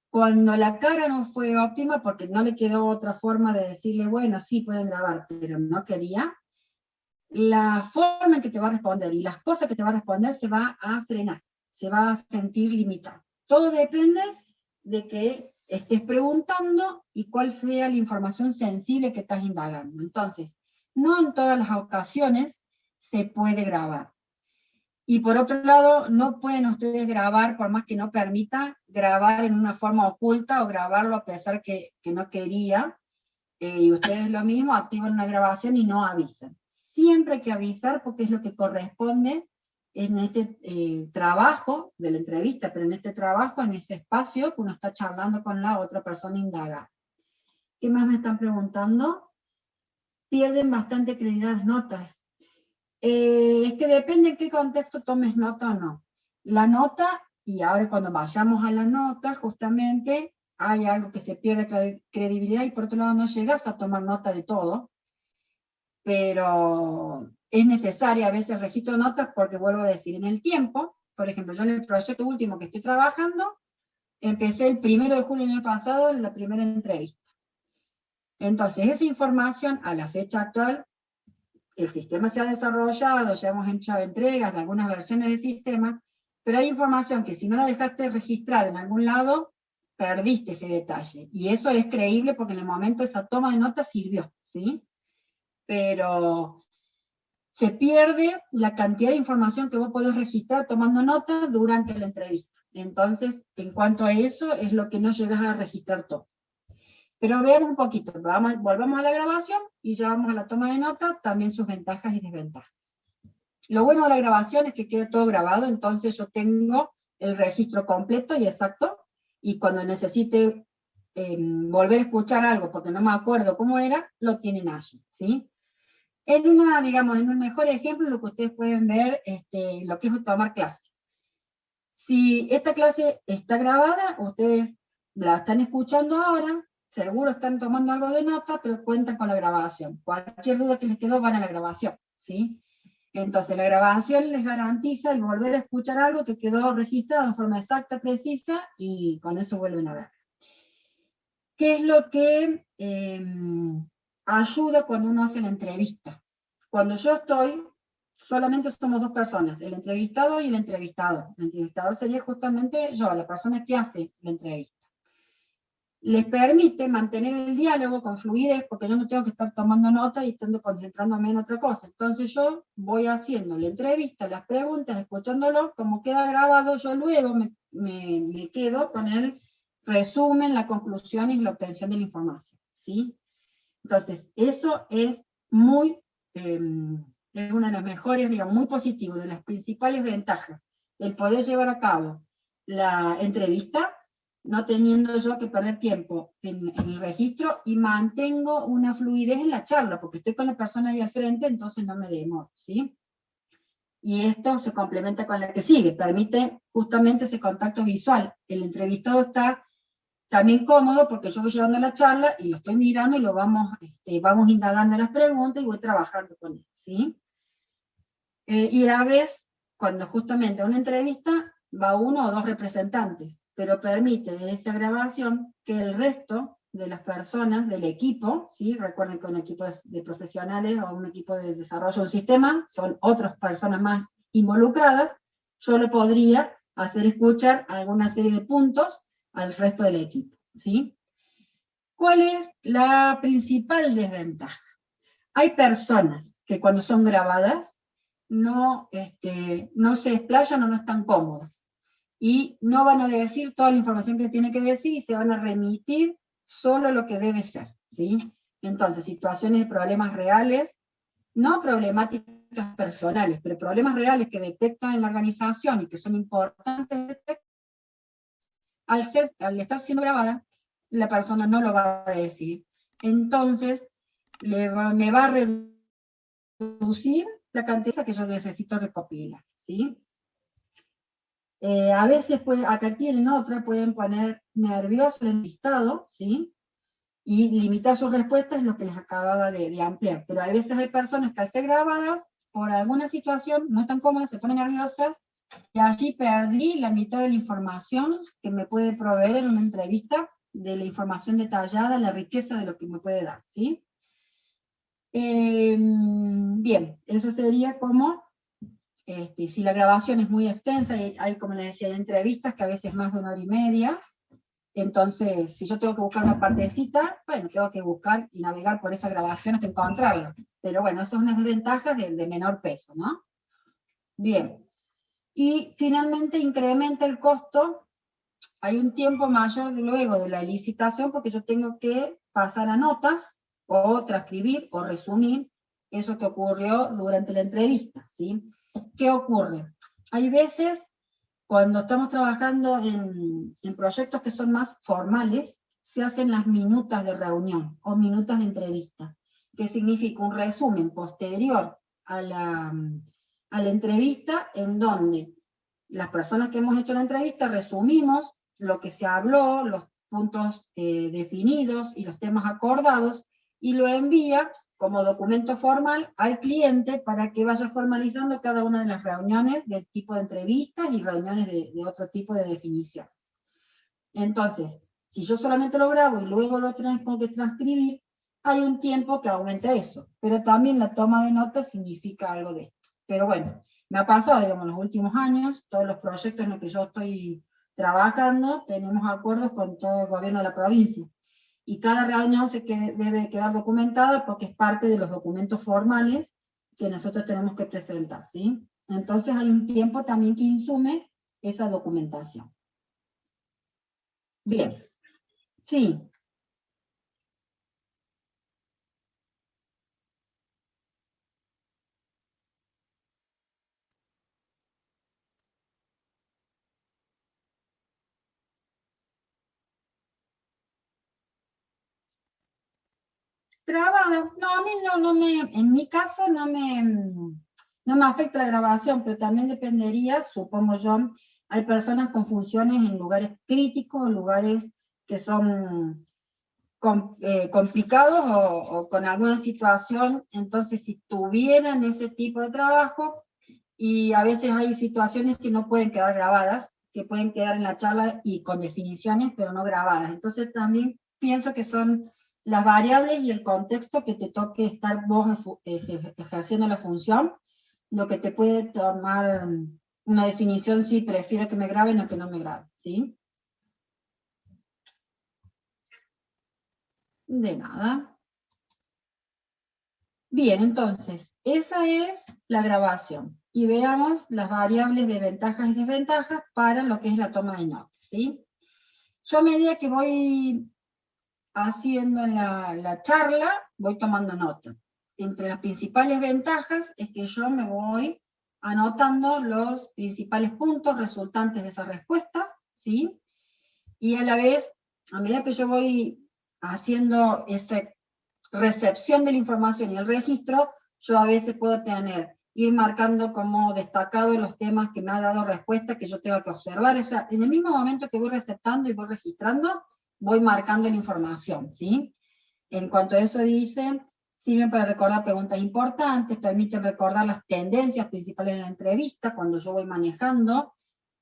cuando la cara no fue óptima, porque no le quedó otra forma de decirle, bueno, sí pueden grabar, pero no quería, la forma en que te va a responder y las cosas que te va a responder se va a frenar, se va a sentir limitado. Todo depende de que estés preguntando y cuál sea la información sensible que estás indagando. Entonces, no en todas las ocasiones se puede grabar. Y por otro lado, no pueden ustedes grabar, por más que no permita, grabar en una forma oculta o grabarlo a pesar que no quería. Y ustedes lo mismo, activan una grabación y no avisan. Siempre hay que avisar porque es lo que corresponde en este trabajo de la entrevista, pero en este trabajo, en ese espacio que uno está charlando con la otra persona indagada. ¿Qué más me están preguntando? Pierden bastante credibilidad las notas. Es que depende en qué contexto tomes nota o no. La nota, y ahora cuando vayamos a la nota, justamente, hay algo que se pierde credibilidad y por otro lado no llegas a tomar nota de todo, pero es necesaria a veces registro de notas porque vuelvo a decir, en el tiempo, por ejemplo, yo en el proyecto último que estoy trabajando, empecé el 1 de julio del año pasado en la primera entrevista. Entonces, esa información a la fecha actual, el sistema se ha desarrollado, ya hemos hecho entregas de algunas versiones del sistema, pero hay información que si no la dejaste registrar en algún lado, perdiste ese detalle. Y eso es creíble porque en el momento esa toma de notas sirvió, ¿sí? Pero se pierde la cantidad de información que vos podés registrar tomando notas durante la entrevista. Entonces, en cuanto a eso, es lo que no llegas a registrar todo. Pero veamos un poquito, volvamos a la grabación y ya vamos a la toma de nota, también sus ventajas y desventajas. Lo bueno de la grabación es que queda todo grabado, entonces yo tengo el registro completo y exacto, y cuando necesite volver a escuchar algo porque no me acuerdo cómo era, lo tienen allí, ¿sí? En un mejor ejemplo, lo que ustedes pueden ver, lo que es tomar clase. Si esta clase está grabada, ustedes la están escuchando ahora, seguro están tomando algo de nota, pero cuentan con la grabación. Cualquier duda que les quedó, van a la grabación, ¿sí? Entonces, la grabación les garantiza el volver a escuchar algo que quedó registrado de forma exacta, precisa, y con eso vuelven a ver. ¿Qué es lo que ayuda cuando uno hace la entrevista? Cuando yo estoy, solamente somos dos personas, el entrevistado y el entrevistado. El entrevistador sería justamente yo, la persona que hace la entrevista. Les permite mantener el diálogo con fluidez, porque yo no tengo que estar tomando nota y estando concentrándome en otra cosa. Entonces yo voy haciendo la entrevista, las preguntas, escuchándolo, como queda grabado, yo luego me quedo con el resumen, la conclusión y la obtención de la información, ¿sí? Entonces, eso es es una de las mejores, digamos, muy positivo, de las principales ventajas, el poder llevar a cabo la entrevista, no teniendo yo que perder tiempo en el registro, y mantengo una fluidez en la charla, porque estoy con la persona ahí al frente, entonces no me demoro, ¿sí? Y esto se complementa con la que sigue, permite justamente ese contacto visual. El entrevistado está también cómodo porque yo voy llevando la charla y lo estoy mirando y lo vamos indagando en las preguntas y voy trabajando con él, ¿sí? Y a la vez, cuando justamente a una entrevista va uno o dos representantes, pero permite esa grabación que el resto de las personas del equipo, ¿sí? Recuerden que un equipo de profesionales o un equipo de desarrollo de un sistema son otras personas más involucradas, yo le podría hacer escuchar alguna serie de puntos al resto del equipo, ¿sí? ¿Cuál es la principal desventaja? Hay personas que cuando son grabadas no se explayan o no están cómodas, y no van a decir toda la información que tiene que decir y se van a remitir solo lo que debe ser, ¿sí? Entonces, situaciones de problemas reales, no problemáticas personales, pero problemas reales que detectan en la organización y que son importantes, al estar siendo grabada, la persona no lo va a decir. Entonces, me va a reducir la cantidad que yo necesito recopilar, ¿sí? A veces acá tienen otra, pueden poner nervioso el enlistado, ¿sí? Y limitar sus respuestas es lo que les acababa de ampliar. Pero a veces hay personas que al ser grabadas, por alguna situación, no están cómodas, se ponen nerviosas, y allí perdí la mitad de la información que me puede proveer en una entrevista, de la información detallada, la riqueza de lo que me puede dar, ¿sí? Bien, eso sería como, si la grabación es muy extensa, y hay, como les decía, de entrevistas que a veces más de 1 hora y media, entonces, si yo tengo que buscar una partecita, bueno, tengo que buscar y navegar por esa grabación hasta encontrarla. Pero bueno, eso es una desventaja de menor peso, ¿no? Bien. Y finalmente incrementa el costo, hay un tiempo mayor luego de la licitación, porque yo tengo que pasar a notas, o transcribir, o resumir eso que ocurrió durante la entrevista, ¿sí? ¿Qué ocurre? Hay veces, cuando estamos trabajando en proyectos que son más formales, se hacen las minutas de reunión, o minutas de entrevista, que significa un resumen posterior a la entrevista, en donde las personas que hemos hecho la entrevista resumimos lo que se habló, los puntos definidos y los temas acordados, y lo envía como documento formal al cliente para que vaya formalizando cada una de las reuniones del tipo de entrevistas y reuniones de otro tipo de definiciones. Entonces, si yo solamente lo grabo y luego lo tengo que transcribir, hay un tiempo que aumenta eso, pero también la toma de notas significa algo de esto. Pero bueno, me ha pasado, digamos, en los últimos años, todos los proyectos en los que yo estoy trabajando, tenemos acuerdos con todo el gobierno de la provincia, y cada reunión debe quedar documentada porque es parte de los documentos formales que nosotros tenemos que presentar, ¿sí? Entonces hay un tiempo también que insume esa documentación. Bien, sí. Grabada. No, a mí en mi caso no me afecta la grabación, pero también dependería, supongo yo, hay personas con funciones en lugares críticos, lugares que son complicados, o con alguna situación. Entonces si tuvieran ese tipo de trabajo, y a veces hay situaciones que no pueden quedar grabadas, que pueden quedar en la charla y con definiciones, pero no grabadas. Entonces también pienso que son las variables y el contexto que te toque estar vos ejerciendo la función, lo que te puede tomar una definición, si prefiero que me graben o que no me graben, ¿sí? De nada. Bien, entonces, esa es la grabación. Y veamos las variables de ventajas y desventajas para lo que es la toma de notas, ¿sí? Yo, a medida que voy haciendo la charla, voy tomando nota. Entre las principales ventajas es que yo me voy anotando los principales puntos resultantes de esas respuestas, ¿sí? Y a la vez, a medida que yo voy haciendo esa recepción de la información y el registro, yo a veces puedo ir marcando como destacado los temas que me ha dado respuesta, que yo tengo que observar. O sea, en el mismo momento que voy receptando y voy registrando, voy marcando la información, ¿sí? En cuanto a eso dice, sirven para recordar preguntas importantes, permiten recordar las tendencias principales de la entrevista, cuando yo voy manejando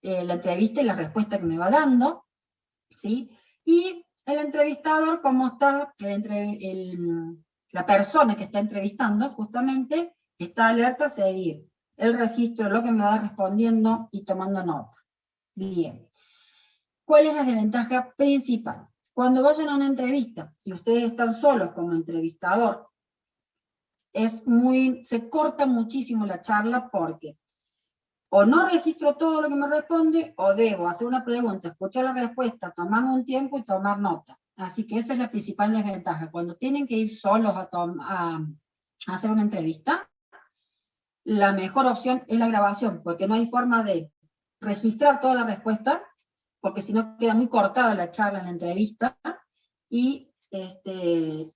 la entrevista y la respuesta que me va dando, ¿sí? Y el entrevistador, como está, la persona que está entrevistando, justamente, está alerta a seguir el registro, lo que me va respondiendo y tomando nota. Bien. ¿Cuál es la desventaja principal? Cuando vayan a una entrevista y ustedes están solos como entrevistador, se corta muchísimo la charla porque o no registro todo lo que me responde, o debo hacer una pregunta, escuchar la respuesta, tomar un tiempo y tomar nota. Así que esa es la principal desventaja. Cuando tienen que ir solos a hacer una entrevista, la mejor opción es la grabación, porque no hay forma de registrar toda la respuesta, porque si no queda muy cortada la charla en la entrevista, y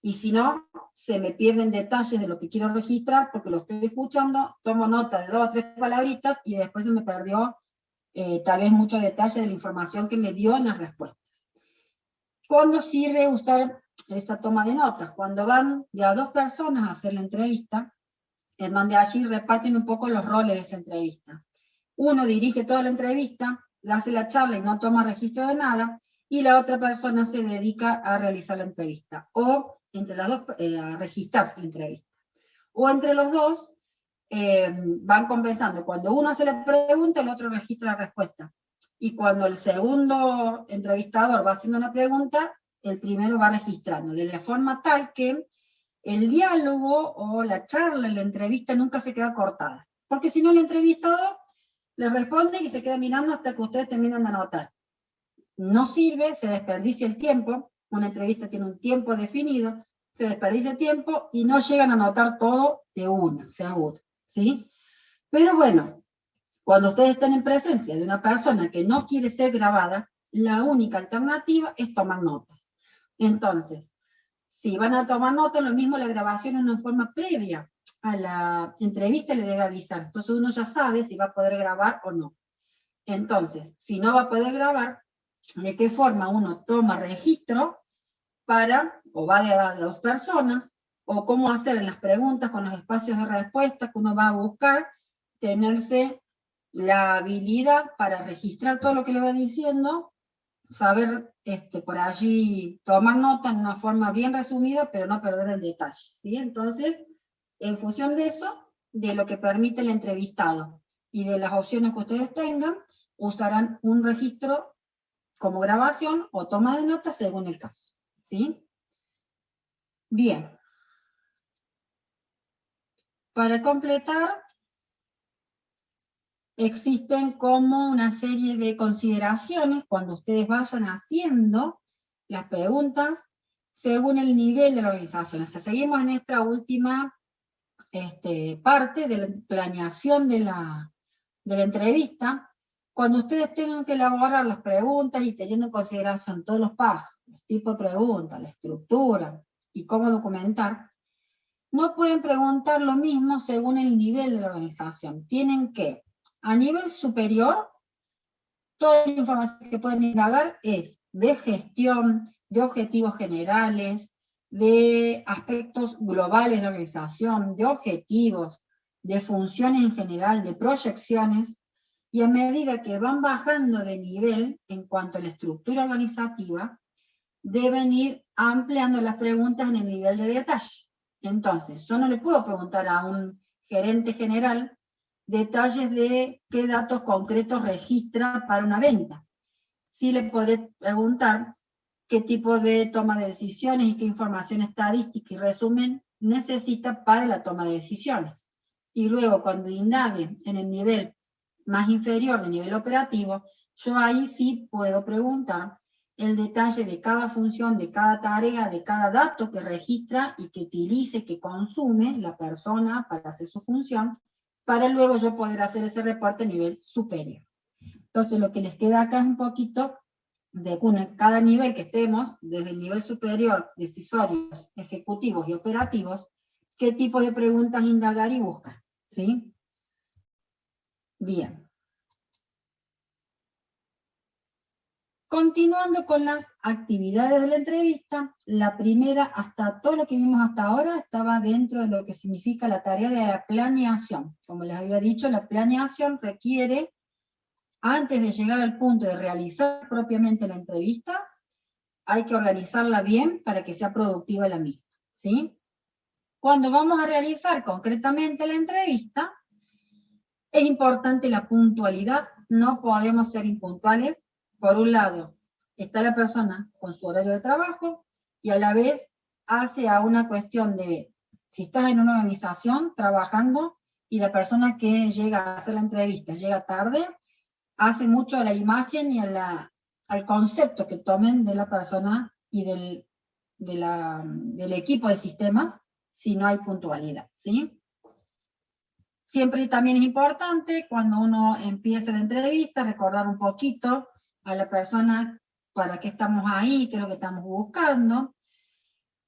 si no, se me pierden detalles de lo que quiero registrar, porque lo estoy escuchando, tomo nota de 2 o 3 palabritas, y después se me perdió tal vez mucho detalle de la información que me dio en las respuestas. ¿Cuándo sirve usar esta toma de notas? Cuando van de a 2 personas a hacer la entrevista, en donde allí reparten un poco los roles de esa entrevista. Uno dirige toda la entrevista, le hace la charla y no toma registro de nada, y la otra persona se dedica a realizar la entrevista, o entre las dos, a registrar la entrevista. O entre los dos, van compensando. Cuando uno hace la pregunta, el otro registra la respuesta. Y cuando el segundo entrevistador va haciendo una pregunta, el primero va registrando, de la forma tal que el diálogo o la charla, la entrevista nunca se queda cortada. Porque si no, el entrevistador le responde y se queda mirando hasta que ustedes terminan de anotar. No sirve, se desperdicia el tiempo, una entrevista tiene un tiempo definido, se desperdicia el tiempo y no llegan a anotar todo de una, seguro, ¿sí? Pero bueno, cuando ustedes están en presencia de una persona que no quiere ser grabada, la única alternativa es tomar notas. Entonces, si van a tomar nota, lo mismo la grabación en una forma previa a la entrevista le debe avisar. Entonces uno ya sabe si va a poder grabar o no. Entonces, si no va a poder grabar, ¿de qué forma uno toma registro o va de a 2 personas, o cómo hacer en las preguntas con los espacios de respuesta que uno va a buscar, tenerse la habilidad para registrar todo lo que le va diciendo, saber por allí tomar nota en una forma bien resumida, pero no perder el detalle, ¿sí? Entonces, en función de eso, de lo que permite el entrevistado y de las opciones que ustedes tengan, usarán un registro como grabación o toma de notas según el caso, ¿sí? Bien. Para completar, existen como una serie de consideraciones cuando ustedes vayan haciendo las preguntas según el nivel de la organización. O sea, seguimos en esta última parte de la planeación de la entrevista. Cuando ustedes tengan que elaborar las preguntas y teniendo en consideración todos los pasos, los tipos de preguntas, la estructura y cómo documentar, no pueden preguntar lo mismo según el nivel de la organización. Tienen que, a nivel superior, toda la información que pueden indagar es de gestión, de objetivos generales, de aspectos globales de la organización, de objetivos, de funciones en general, de proyecciones, y a medida que van bajando de nivel en cuanto a la estructura organizativa, deben ir ampliando las preguntas en el nivel de detalle. Entonces, yo no le puedo preguntar a un gerente general detalles de qué datos concretos registra para una venta. Sí le podré preguntar qué tipo de toma de decisiones y qué información estadística y resumen necesita para la toma de decisiones. Y luego, cuando indague en el nivel más inferior del nivel operativo, yo ahí sí puedo preguntar el detalle de cada función, de cada tarea, de cada dato que registra y que utilice, que consume la persona para hacer su función, para luego yo poder hacer ese reporte a nivel superior. Entonces lo que les queda acá es un poquito de cada nivel que estemos, desde el nivel superior, decisorios, ejecutivos y operativos, qué tipo de preguntas indagar y buscar, ¿sí? Bien. Continuando con las actividades de la entrevista, la primera, hasta todo lo que vimos hasta ahora, estaba dentro de lo que significa la tarea de la planeación. Como les había dicho, la planeación requiere, antes de llegar al punto de realizar propiamente la entrevista, hay que organizarla bien para que sea productiva la misma, ¿sí? Cuando vamos a realizar concretamente la entrevista, es importante la puntualidad, no podemos ser impuntuales. Por un lado, está la persona con su horario de trabajo y a la vez hace a una cuestión de, si estás en una organización trabajando y la persona que llega a hacer la entrevista llega tarde, hace mucho a la imagen y al concepto que tomen de la persona y del equipo de sistemas si no hay puntualidad, ¿sí? Siempre también es importante, cuando uno empieza la entrevista, recordar un poquito a la persona para qué estamos ahí, qué es lo que estamos buscando.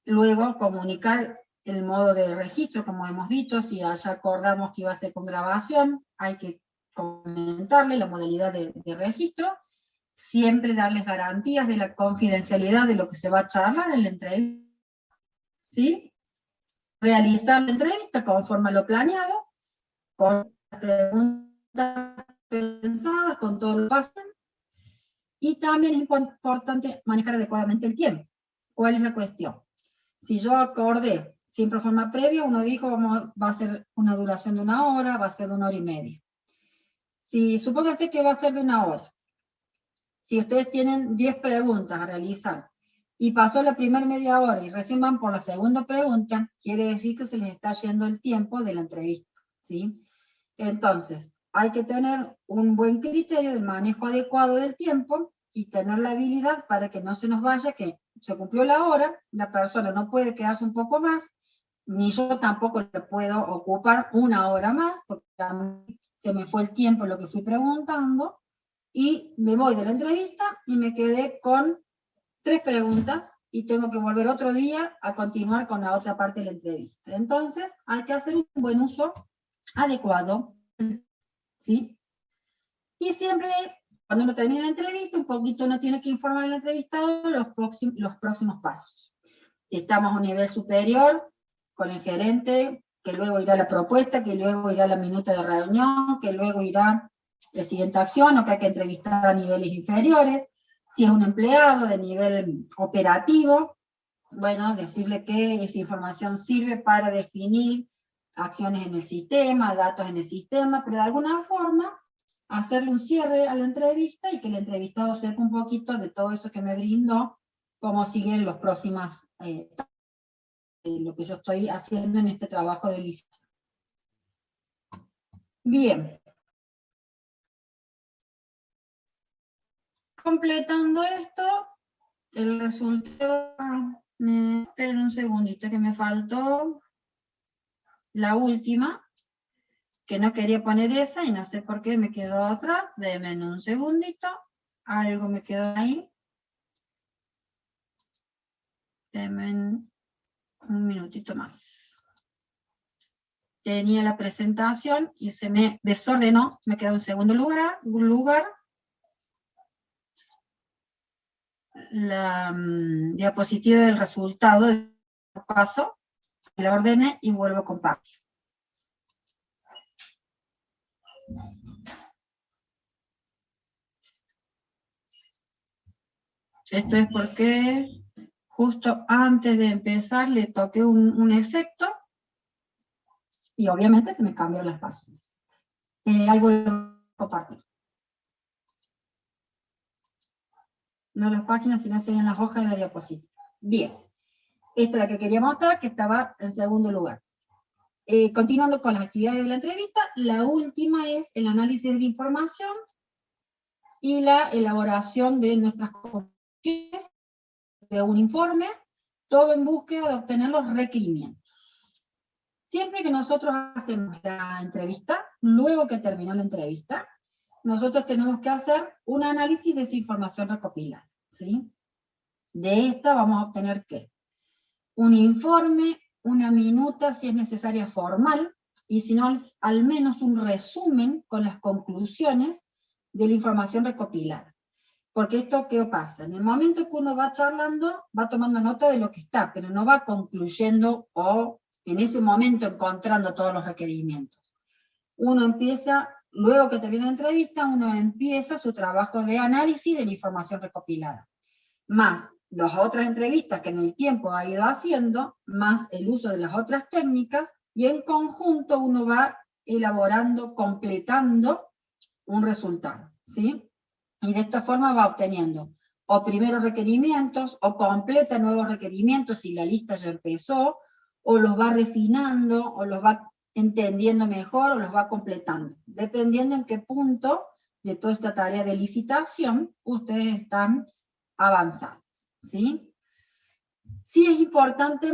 Luego comunicar el modo de registro, como hemos dicho, si ya acordamos que iba a ser con grabación, hay que comentarle la modalidad de registro. Siempre darles garantías de la confidencialidad de lo que se va a charlar en la entrevista, ¿sí? Realizar la entrevista conforme a lo planeado, con preguntas pensadas, con todo lo paso. Y también es importante manejar adecuadamente el tiempo. ¿Cuál es la cuestión? Si yo acordé, siempre forma previa, uno dijo va a ser una duración de 1 hora, va a ser de 1 hora y media. Si supónganse que va a ser de 1 hora, si ustedes tienen 10 preguntas a realizar, y pasó la primera media hora y recién van por la segunda pregunta, quiere decir que se les está yendo el tiempo de la entrevista, ¿sí? Entonces, hay que tener un buen criterio del manejo adecuado del tiempo y tener la habilidad para que no se nos vaya, que se cumplió la hora, la persona no puede quedarse un poco más, ni yo tampoco le puedo ocupar 1 hora más, porque a mí se me fue el tiempo en lo que fui preguntando, y me voy de la entrevista y me quedé con 3 preguntas y tengo que volver otro día a continuar con la otra parte de la entrevista. Entonces, hay que hacer un buen uso adecuado, ¿sí? Y siempre, cuando uno termina la entrevista, un poquito uno tiene que informar al entrevistado los próximos pasos. Si estamos a un nivel superior, con el gerente, que luego irá la propuesta, que luego irá la minuta de reunión, que luego irá la siguiente acción, o que hay que entrevistar a niveles inferiores. Si es un empleado de nivel operativo, bueno, decirle que esa información sirve para definir acciones en el sistema, datos en el sistema, pero de alguna forma hacerle un cierre a la entrevista y que el entrevistado sepa un poquito de todo eso que me brindó, cómo siguen los próximos, lo que yo estoy haciendo en este trabajo de lista. Bien. Completando esto, el resultado, esperen un segundito que me faltó la última, que no quería poner esa y no sé por qué me quedó atrás. Denme un segundito, algo me quedó ahí. Denme un minutito más. Tenía la presentación y se me desordenó, me quedó en segundo lugar. La diapositiva del resultado del paso, la ordené y vuelvo a compartir. Esto es porque justo antes de empezar le toqué un efecto y obviamente se me cambiaron las páginas. Ahí vuelvo a compartir. No las páginas, sino serían las hojas de la diapositiva. Bien. Esta es la que quería mostrar, que estaba en segundo lugar. Continuando con las actividades de la entrevista, la última es el análisis de información y la elaboración de nuestras conclusiones de un informe, todo en búsqueda de obtener los requerimientos. Siempre que nosotros hacemos la entrevista, luego que terminó la entrevista, nosotros tenemos que hacer un análisis de esa información recopilada, ¿sí? De esta vamos a obtener, ¿qué? Un informe, una minuta, si es necesaria formal, y si no, al menos un resumen con las conclusiones de la información recopilada. Porque esto, ¿qué pasa? En el momento que uno va charlando, va tomando nota de lo que está, pero no va concluyendo o en ese momento encontrando todos los requerimientos. Uno empieza, luego que termina la entrevista, uno empieza su trabajo de análisis de la información recopilada. Más las otras entrevistas que en el tiempo ha ido haciendo, más el uso de las otras técnicas, y en conjunto uno va elaborando, completando un resultado, ¿sí? Y de esta forma va obteniendo o primeros requerimientos, o completa nuevos requerimientos si la lista ya empezó, o los va refinando, o los va entendiendo mejor, o los va completando, dependiendo en qué punto de toda esta tarea de licitación ustedes están avanzados, ¿sí? Sí es importante,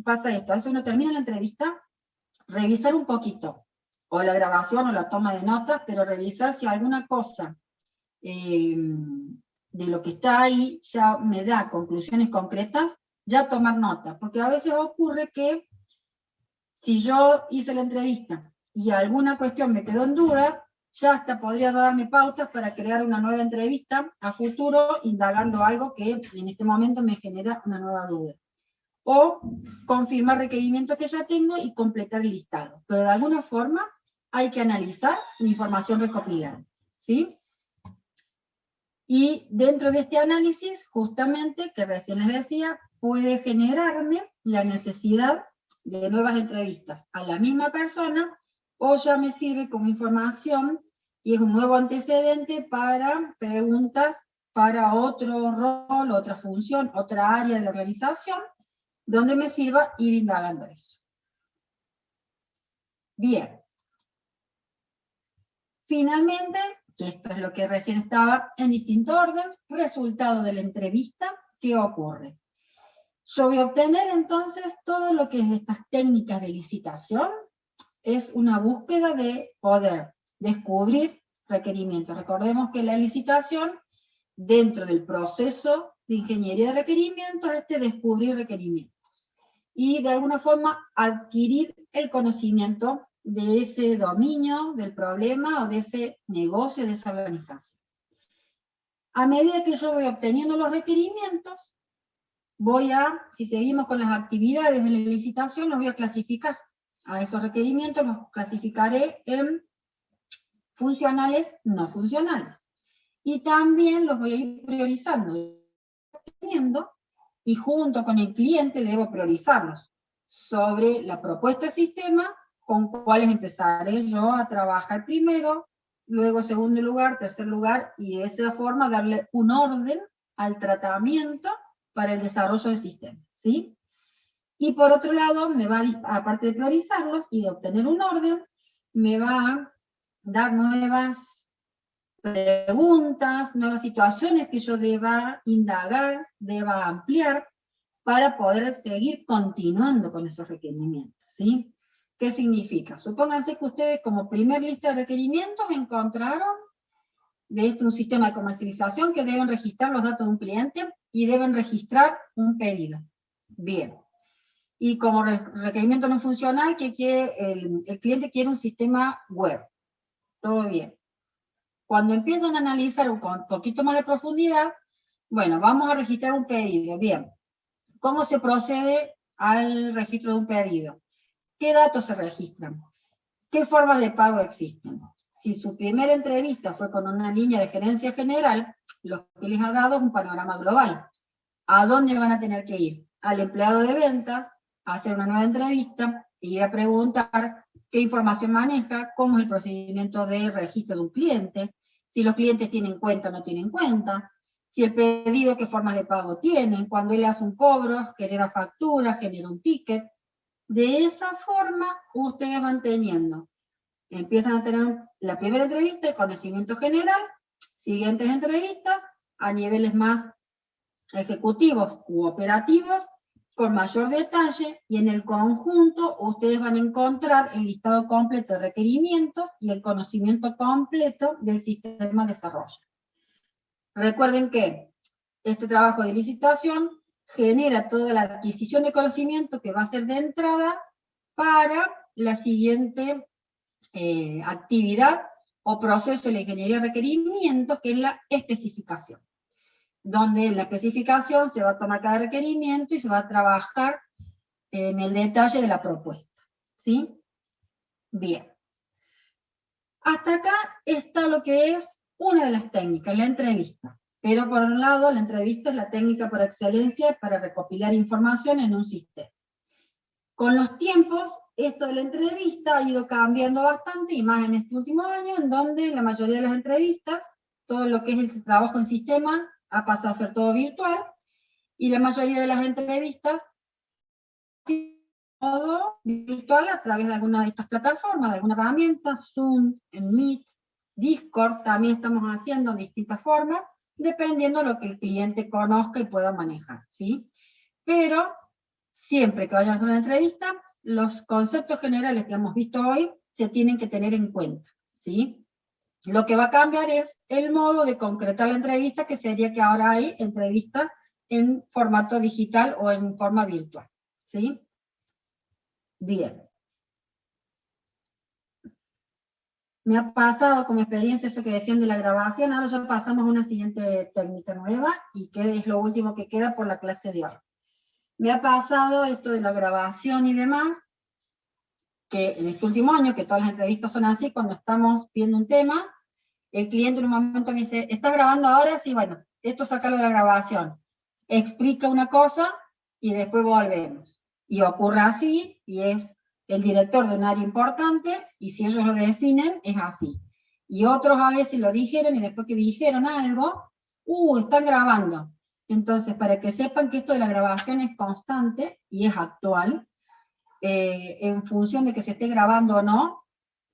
pasa esto, a veces uno termina la entrevista, revisar un poquito, o la grabación o la toma de notas, pero revisar si alguna cosa de lo que está ahí ya me da conclusiones concretas, ya tomar nota, porque a veces ocurre que si yo hice la entrevista y alguna cuestión me quedó en duda, ya hasta podría darme pautas para crear una nueva entrevista a futuro, indagando algo que en este momento me genera una nueva duda. O confirmar requerimientos que ya tengo y completar el listado. Pero de alguna forma hay que analizar la información recopilada, ¿sí? Y dentro de este análisis, justamente, que recién les decía, puede generarme la necesidad de nuevas entrevistas a la misma persona, o ya me sirve como información y es un nuevo antecedente para preguntas para otro rol, otra función, otra área de la organización, donde me sirva ir indagando eso. Bien. Finalmente, que esto es lo que recién estaba en distinto orden, resultado de la entrevista, ¿qué ocurre? Yo voy a obtener entonces todo lo que es estas técnicas de licitación, es una búsqueda de poder descubrir requerimientos. Recordemos que la licitación, dentro del proceso de ingeniería de requerimientos, es de descubrir requerimientos. Y de alguna forma adquirir el conocimiento de ese dominio, del problema o de ese negocio, de esa organización. A medida que yo voy obteniendo los requerimientos, si seguimos con las actividades de la licitación, los voy a clasificar. A esos requerimientos los clasificaré en funcionales, no funcionales. Y también los voy a ir priorizando. Y junto con el cliente debo priorizarlos sobre la propuesta de sistema, con cuáles empezaré yo a trabajar primero, luego segundo lugar, tercer lugar, y de esa forma darle un orden al tratamiento para el desarrollo del sistema, ¿sí? Y por otro lado, me va, aparte de priorizarlos y de obtener un orden, me va a dar nuevas preguntas, nuevas situaciones que yo deba indagar, deba ampliar, para poder seguir continuando con esos requerimientos, ¿sí? ¿Qué significa? Supónganse que ustedes como primer lista de requerimientos encontraron de un sistema de comercialización que deben registrar los datos de un cliente y deben registrar un pedido. Bien. Y como requerimiento no funcional, que el cliente quiere un sistema web. Todo bien. Cuando empiezan a analizar con un poquito más de profundidad, bueno, vamos a registrar un pedido. Bien. ¿Cómo se procede al registro de un pedido? ¿Qué datos se registran? ¿Qué formas de pago existen? Si su primera entrevista fue con una línea de gerencia general, lo que les ha dado es un panorama global. ¿A dónde van a tener que ir? Al empleado de ventas, a hacer una nueva entrevista, e ir a preguntar qué información maneja, cómo es el procedimiento de registro de un cliente, si los clientes tienen cuenta o no tienen cuenta, si el pedido, qué formas de pago tienen, cuando él hace un cobro, genera factura, genera un ticket. De esa forma, ustedes van teniendo, empiezan a tener la primera entrevista, el conocimiento general, siguientes entrevistas, a niveles más ejecutivos u operativos, con mayor detalle, y en el conjunto ustedes van a encontrar el listado completo de requerimientos y el conocimiento completo del sistema de desarrollo. Recuerden que este trabajo de licitación genera toda la adquisición de conocimiento que va a ser de entrada para la siguiente actividad o proceso de la ingeniería de requerimientos, que es la especificación. donde en la especificación se va a tomar cada requerimiento y se va a trabajar en el detalle de la propuesta, ¿sí? Bien. Hasta acá está lo que es una de las técnicas, la entrevista. Pero por un lado, la entrevista es la técnica por excelencia para recopilar información en un sistema. Con los tiempos, esto de la entrevista ha ido cambiando bastante, y más en este último año, en donde la mayoría de las entrevistas, todo lo que es el trabajo en sistema, ha pasado a ser todo virtual, y la mayoría de las entrevistas, todo virtual a través de alguna de estas plataformas, de alguna herramienta, Zoom, en Meet, Discord, también estamos haciendo distintas formas, dependiendo de lo que el cliente conozca y pueda manejar, ¿sí? Pero siempre que vayan a hacer una entrevista, los conceptos generales que hemos visto hoy se tienen que tener en cuenta, ¿sí? Lo que va a cambiar es el modo de concretar la entrevista, que sería que ahora hay entrevista en formato digital o en forma virtual, ¿sí? Bien. Me ha pasado como experiencia eso que decían de la grabación, ahora ya pasamos a una siguiente técnica nueva, y que es lo último que queda por la clase de hoy. Me ha pasado esto de la grabación y demás, que en este último año, que todas las entrevistas son así, cuando estamos viendo un tema, el cliente en un momento me dice, ¿estás grabando ahora? Sí, bueno, esto sácalo de la grabación. Explica una cosa y después volvemos. Y ocurre así, y es el director de un área importante, y si ellos lo definen, es así. Y otros a veces lo dijeron, y después que dijeron algo, están grabando. Entonces, para que sepan que esto de la grabación es constante y es actual, en función de que se esté grabando o no,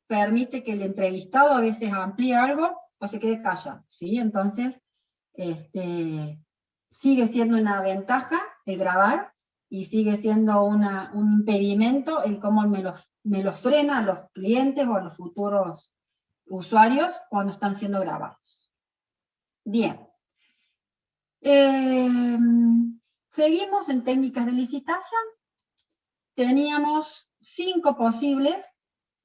permite que el entrevistado a veces amplíe algo o se quede callado, ¿sí? Entonces, sigue siendo una ventaja el grabar, y sigue siendo un impedimento el cómo me lo frena a los clientes o a los futuros usuarios cuando están siendo grabados. Bien. Seguimos en técnicas de licitación. Teníamos 5 posibles.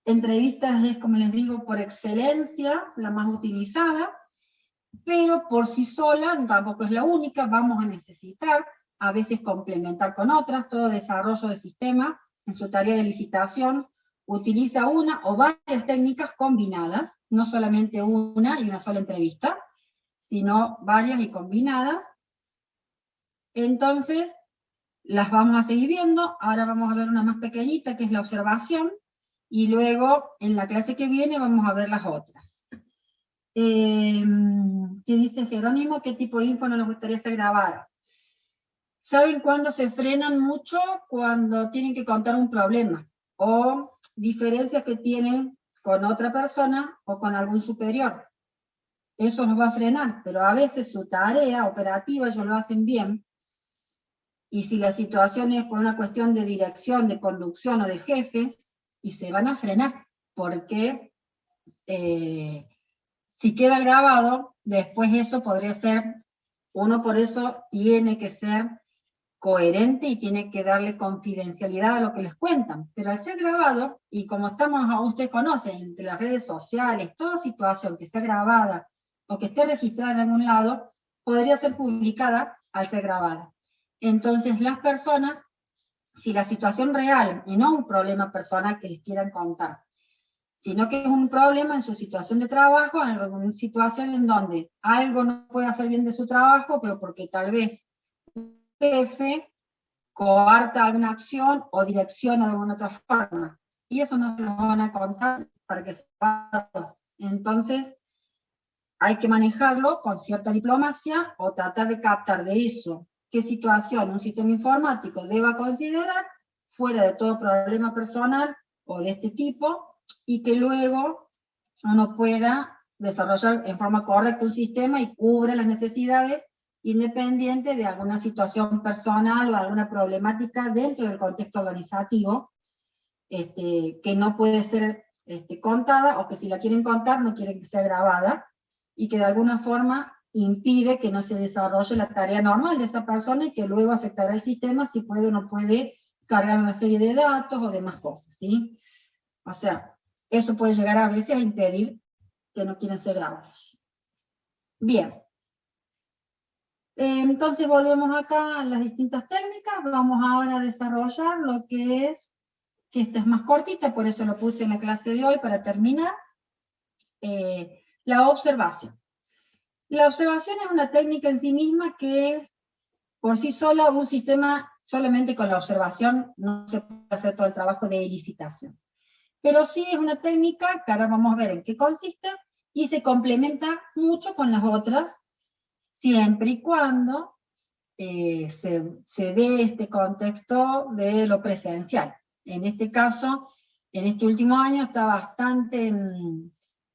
Entrevistas es, como les digo, por excelencia, la más utilizada, pero por sí sola tampoco es la única, vamos a necesitar a veces complementar con otras. Todo desarrollo de sistema en su tarea de licitación utiliza una o varias técnicas combinadas, no solamente una y una sola entrevista, sino varias y combinadas. Entonces, las vamos a seguir viendo. Ahora vamos a ver una más pequeñita, que es la observación, y luego en la clase que viene vamos a ver las otras. ¿Qué dice Jerónimo? ¿Qué tipo de info no nos gustaría ser grabada? ¿Saben cuándo se frenan mucho? Cuando tienen que contar un problema, o diferencias que tienen con otra persona o con algún superior. Eso nos va a frenar, pero a veces su tarea operativa ellos lo hacen bien, y si la situación es por una cuestión de dirección, de conducción o de jefes, y se van a frenar, porque si queda grabado, después eso podría ser, uno por eso tiene que ser coherente y tiene que darle confidencialidad a lo que les cuentan, pero al ser grabado, y como estamos, ustedes conocen, entre las redes sociales, toda situación que sea grabada o que esté registrada en algún lado, podría ser publicada al ser grabada. Entonces las personas, si la situación real, y no un problema personal que les quieran contar, sino que es un problema en su situación de trabajo, en una situación en donde algo no puede hacer bien de su trabajo, pero porque tal vez el jefe coarta alguna acción o direcciona de alguna otra forma, y eso no se lo van a contar para que sepa. Entonces hay que manejarlo con cierta diplomacia, o tratar de captar de eso qué situación un sistema informático deba considerar fuera de todo problema personal o de este tipo, y que luego uno pueda desarrollar en forma correcta un sistema y cubre las necesidades independiente de alguna situación personal o alguna problemática dentro del contexto organizativo, que no puede ser contada, o que si la quieren contar no quieren que sea grabada, y que de alguna forma impide que no se desarrolle la tarea normal de esa persona, y que luego afectará al sistema si puede o no puede cargar una serie de datos o demás cosas, ¿sí? O sea, eso puede llegar a veces a impedir que no quieren ser grabados. Bien. Entonces volvemos acá a las distintas técnicas, vamos ahora a desarrollar lo que es, que esta es más cortita, por eso lo puse en la clase de hoy para terminar, la observación. La observación es una técnica en sí misma que es por sí sola un sistema, solamente con la observación no se puede hacer todo el trabajo de elicitación. Pero sí es una técnica que ahora vamos a ver en qué consiste, y se complementa mucho con las otras, siempre y cuando se dé este contexto de lo presencial. En este caso, en este último año está bastante,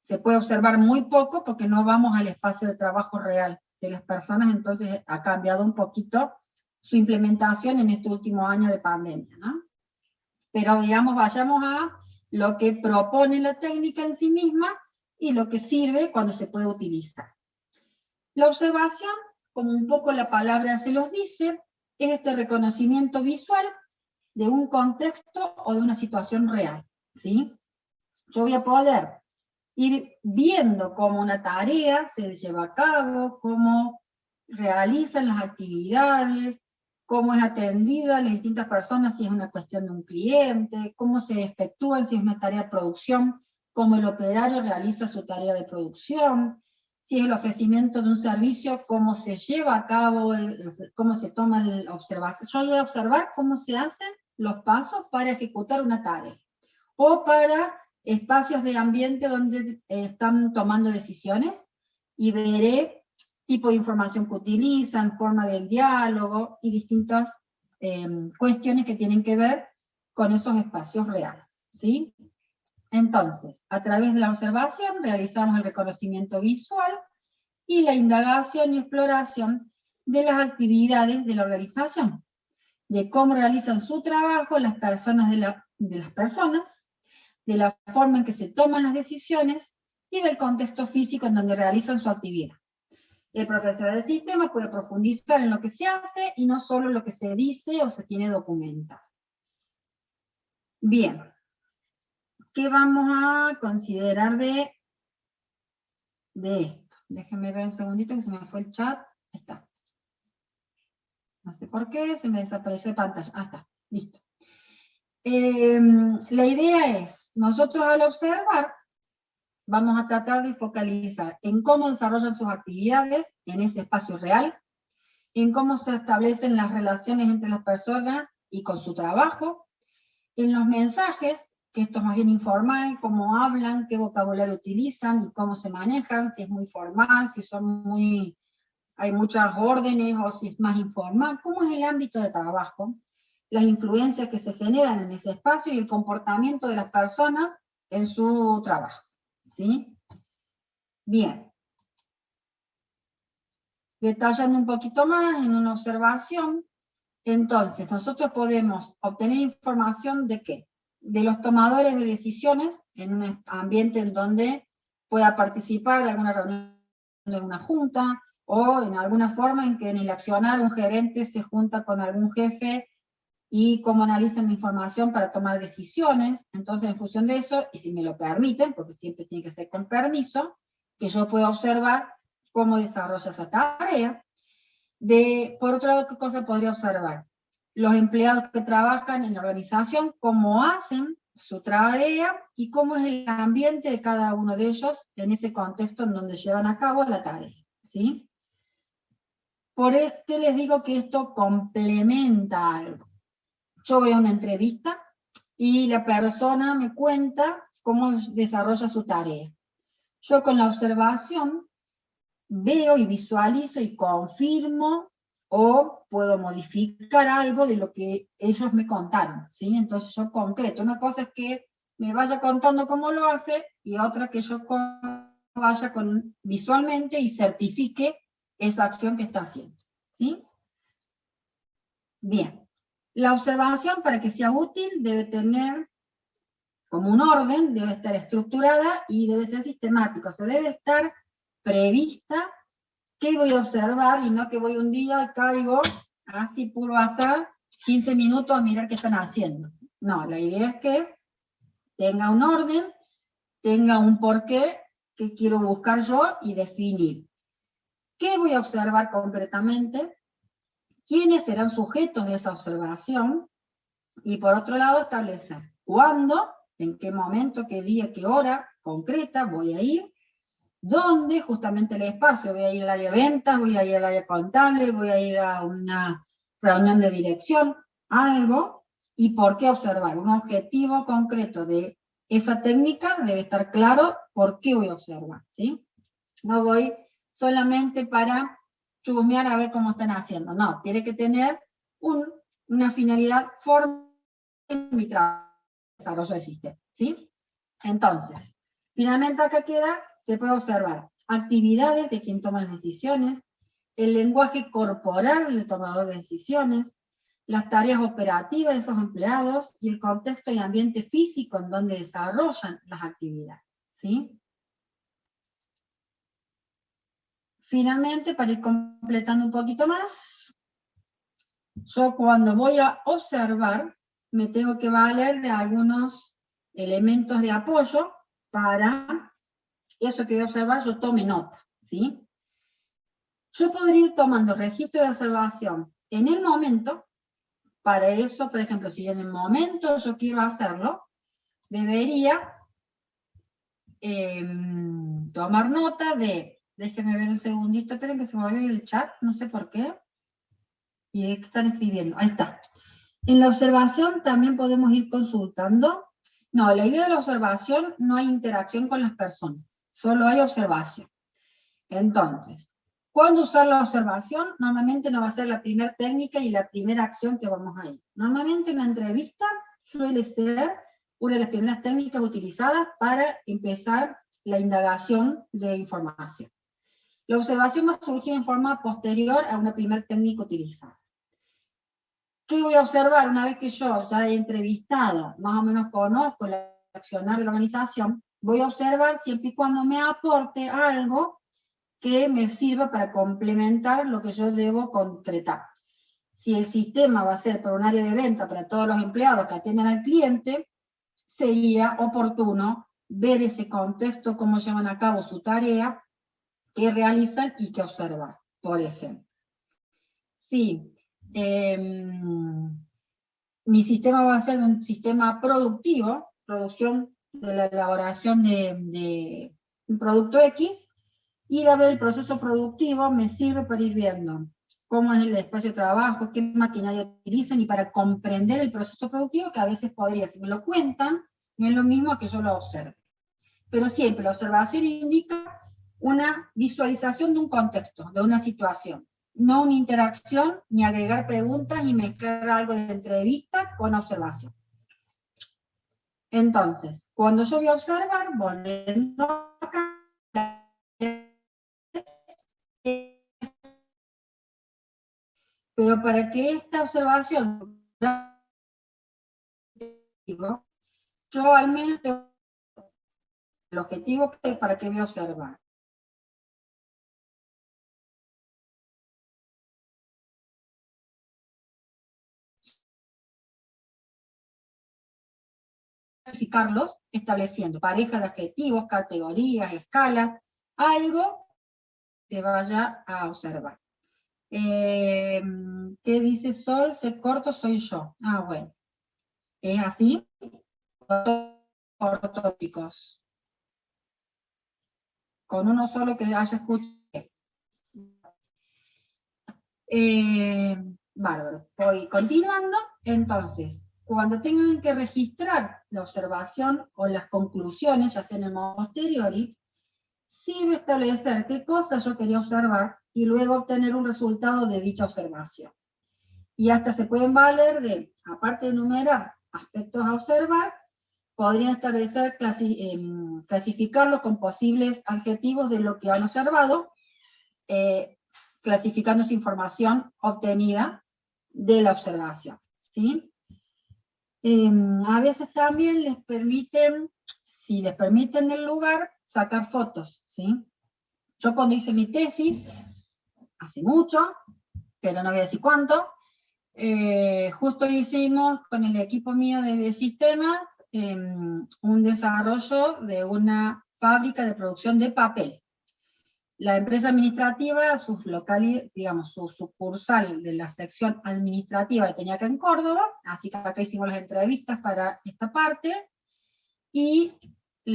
se puede observar muy poco porque no vamos al espacio de trabajo real de las personas, entonces ha cambiado un poquito su implementación en este último año de pandemia, ¿no? Pero digamos, vayamos a lo que propone la técnica en sí misma y lo que sirve cuando se puede utilizar. La observación, como un poco la palabra se los dice, es este reconocimiento visual de un contexto o de una situación real, ¿sí? Yo voy a poder ir viendo cómo una tarea se lleva a cabo, cómo realizan las actividades, cómo es atendida a las distintas personas si es una cuestión de un cliente, cómo se efectúan si es una tarea de producción, cómo el operario realiza su tarea de producción, si es el ofrecimiento de un servicio, cómo se lleva a cabo, cómo se toma la observación. Yo voy a observar cómo se hacen los pasos para ejecutar una tarea, o para espacios de ambiente donde están tomando decisiones, y veré tipo de información que utilizan, forma del diálogo, y distintas cuestiones que tienen que ver con esos espacios reales, ¿sí? Entonces, a través de la observación realizamos el reconocimiento visual y la indagación y exploración de las actividades de la organización, de cómo realizan su trabajo las personas de las personas, de la forma en que se toman las decisiones y del contexto físico en donde realizan su actividad. El profesional del sistema puede profundizar en lo que se hace y no solo lo que se dice o se tiene documentado. Bien, ¿qué vamos a considerar de esto? Déjenme ver un segundito que se me fue el chat. Ahí está. No sé por qué, se me desapareció de pantalla. Ah, está, listo. La idea es, nosotros al observar, vamos a tratar de focalizar en cómo desarrollan sus actividades en ese espacio real, en cómo se establecen las relaciones entre las personas y con su trabajo, en los mensajes, que esto es más bien informal, cómo hablan, qué vocabulario utilizan y cómo se manejan, si es muy formal, si son hay muchas órdenes o si es más informal, cómo es el ámbito de trabajo, las influencias que se generan en ese espacio y el comportamiento de las personas en su trabajo, ¿sí? Bien. Detallando un poquito más en una observación, entonces nosotros podemos obtener información de ¿qué? De los tomadores de decisiones en un ambiente en donde pueda participar de alguna reunión de una junta, o en alguna forma en que en el accionar un gerente se junta con algún jefe y cómo analizan la información para tomar decisiones. Entonces, en función de eso, y si me lo permiten, porque siempre tiene que ser con permiso, que yo pueda observar cómo desarrolla esa tarea. Por otro lado, ¿qué cosa podría observar? Los empleados que trabajan en la organización, cómo hacen su tarea y cómo es el ambiente de cada uno de ellos en ese contexto en donde llevan a cabo la tarea, ¿sí? Por este les digo que esto complementa algo. Yo voy a una entrevista y la persona me cuenta cómo desarrolla su tarea. Yo con la observación veo y visualizo y confirmo o puedo modificar algo de lo que ellos me contaron, ¿sí? Entonces yo concreto. Una cosa es que me vaya contando cómo lo hace, y otra que yo vaya visualmente y certifique esa acción que está haciendo, ¿sí? Bien. La observación, para que sea útil, debe tener como un orden, debe estar estructurada y debe ser sistemática. O sea, debe estar prevista qué voy a observar, y no que voy un día, caigo, así puro azar, 15 minutos a mirar qué están haciendo. No, la idea es que tenga un orden, tenga un porqué que quiero buscar yo y definir. ¿Qué voy a observar concretamente? ¿Quiénes serán sujetos de esa observación? Y por otro lado, establecer cuándo, en qué momento, qué día, qué hora concreta voy a ir, dónde, justamente el espacio, voy a ir al área de ventas, voy a ir al área contable, voy a ir a una reunión de dirección, algo, y por qué observar. Un objetivo concreto de esa técnica debe estar claro por qué voy a observar, ¿sí? No voy solamente para chusmear a ver cómo están haciendo, no, tiene que tener una finalidad formal en mi desarrollo de sistema, ¿sí? Entonces, finalmente acá queda, se puede observar actividades de quien toma las decisiones, el lenguaje corporal del tomador de decisiones, las tareas operativas de esos empleados y el contexto y ambiente físico en donde desarrollan las actividades, ¿sí? Finalmente, para ir completando un poquito más, yo cuando voy a observar, me tengo que valer de algunos elementos de apoyo para eso que voy a observar, yo tome nota, ¿sí? Yo podría ir tomando registro de observación en el momento. Para eso, por ejemplo, si en el momento yo quiero hacerlo, debería tomar nota de, déjenme ver un segundito, esperen que se me va a abrir el chat, no sé por qué, y es que están escribiendo, ahí está. En la observación también podemos ir consultando. No, la idea de la observación no hay interacción con las personas, solo hay observación. Entonces, ¿cuándo usar la observación? Normalmente no va a ser la primera técnica y la primera acción que vamos a ir. Normalmente una entrevista suele ser una de las primeras técnicas utilizadas para empezar la indagación de información. La observación va a surgir en forma posterior a una primera técnica utilizada. ¿Qué voy a observar una vez que yo ya he entrevistado, más o menos conozco el accionar de la organización? Voy a observar siempre y cuando me aporte algo que me sirva para complementar lo que yo debo concretar. Si el sistema va a ser para un área de venta para todos los empleados que atienden al cliente, sería oportuno ver ese contexto, cómo llevan a cabo su tarea, qué realizan y qué observar, por ejemplo. Si mi sistema va a ser un sistema productivo, producción de la elaboración de un producto X, ir a ver el proceso productivo me sirve para ir viendo cómo es el espacio de trabajo, qué maquinaria utilizan, y para comprender el proceso productivo, que a veces podría, si me lo cuentan, no es lo mismo que yo lo observe. Pero siempre la observación indica una visualización de un contexto, de una situación, no una interacción, ni agregar preguntas, ni mezclar algo de entrevista con observación. Entonces, cuando yo voy a observar, volviendo acá, pero para que esta observación, yo al menos tengo el objetivo que para qué voy a observar. Clasificarlos estableciendo parejas de adjetivos, categorías, escalas, algo que vaya a observar. ¿Qué dice Sol? Ser corto soy yo. Ah, bueno. ¿Es así? Corto, chicos. Con uno solo que haya escuchado. Bárbaro. Voy continuando. Entonces, cuando tengan que registrar la observación o las conclusiones, ya sea en el modo posteriori, sirve establecer qué cosas yo quería observar y luego obtener un resultado de dicha observación. Y hasta se pueden valer de, aparte de enumerar aspectos a observar, podrían establecer, clasificarlos con posibles adjetivos de lo que han observado, clasificando esa información obtenida de la observación, ¿sí? A veces también les permiten, si les permiten el lugar, sacar fotos, ¿sí? Yo cuando hice mi tesis, hace mucho, pero no voy a decir cuánto, justo hicimos con el equipo mío de sistemas un desarrollo de una fábrica de producción de papel. La empresa administrativa, sus locales, digamos, su sucursal de la sección administrativa la tenía acá en Córdoba, así que acá hicimos las entrevistas para esta parte, y ¿qué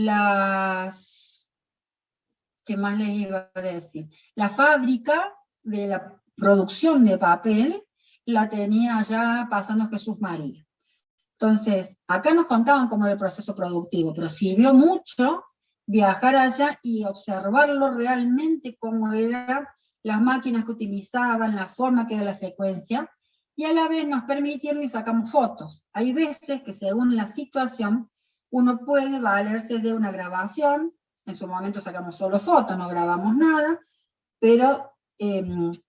más les iba a decir? La fábrica de la producción de papel la tenía ya pasando Jesús María. Entonces, acá nos contaban cómo era el proceso productivo, pero sirvió mucho viajar allá y observarlo realmente, cómo eran las máquinas que utilizaban, la forma que era la secuencia, y a la vez nos permitieron y sacamos fotos. Hay veces que según la situación, uno puede valerse de una grabación, en su momento sacamos solo fotos, no grabamos nada, pero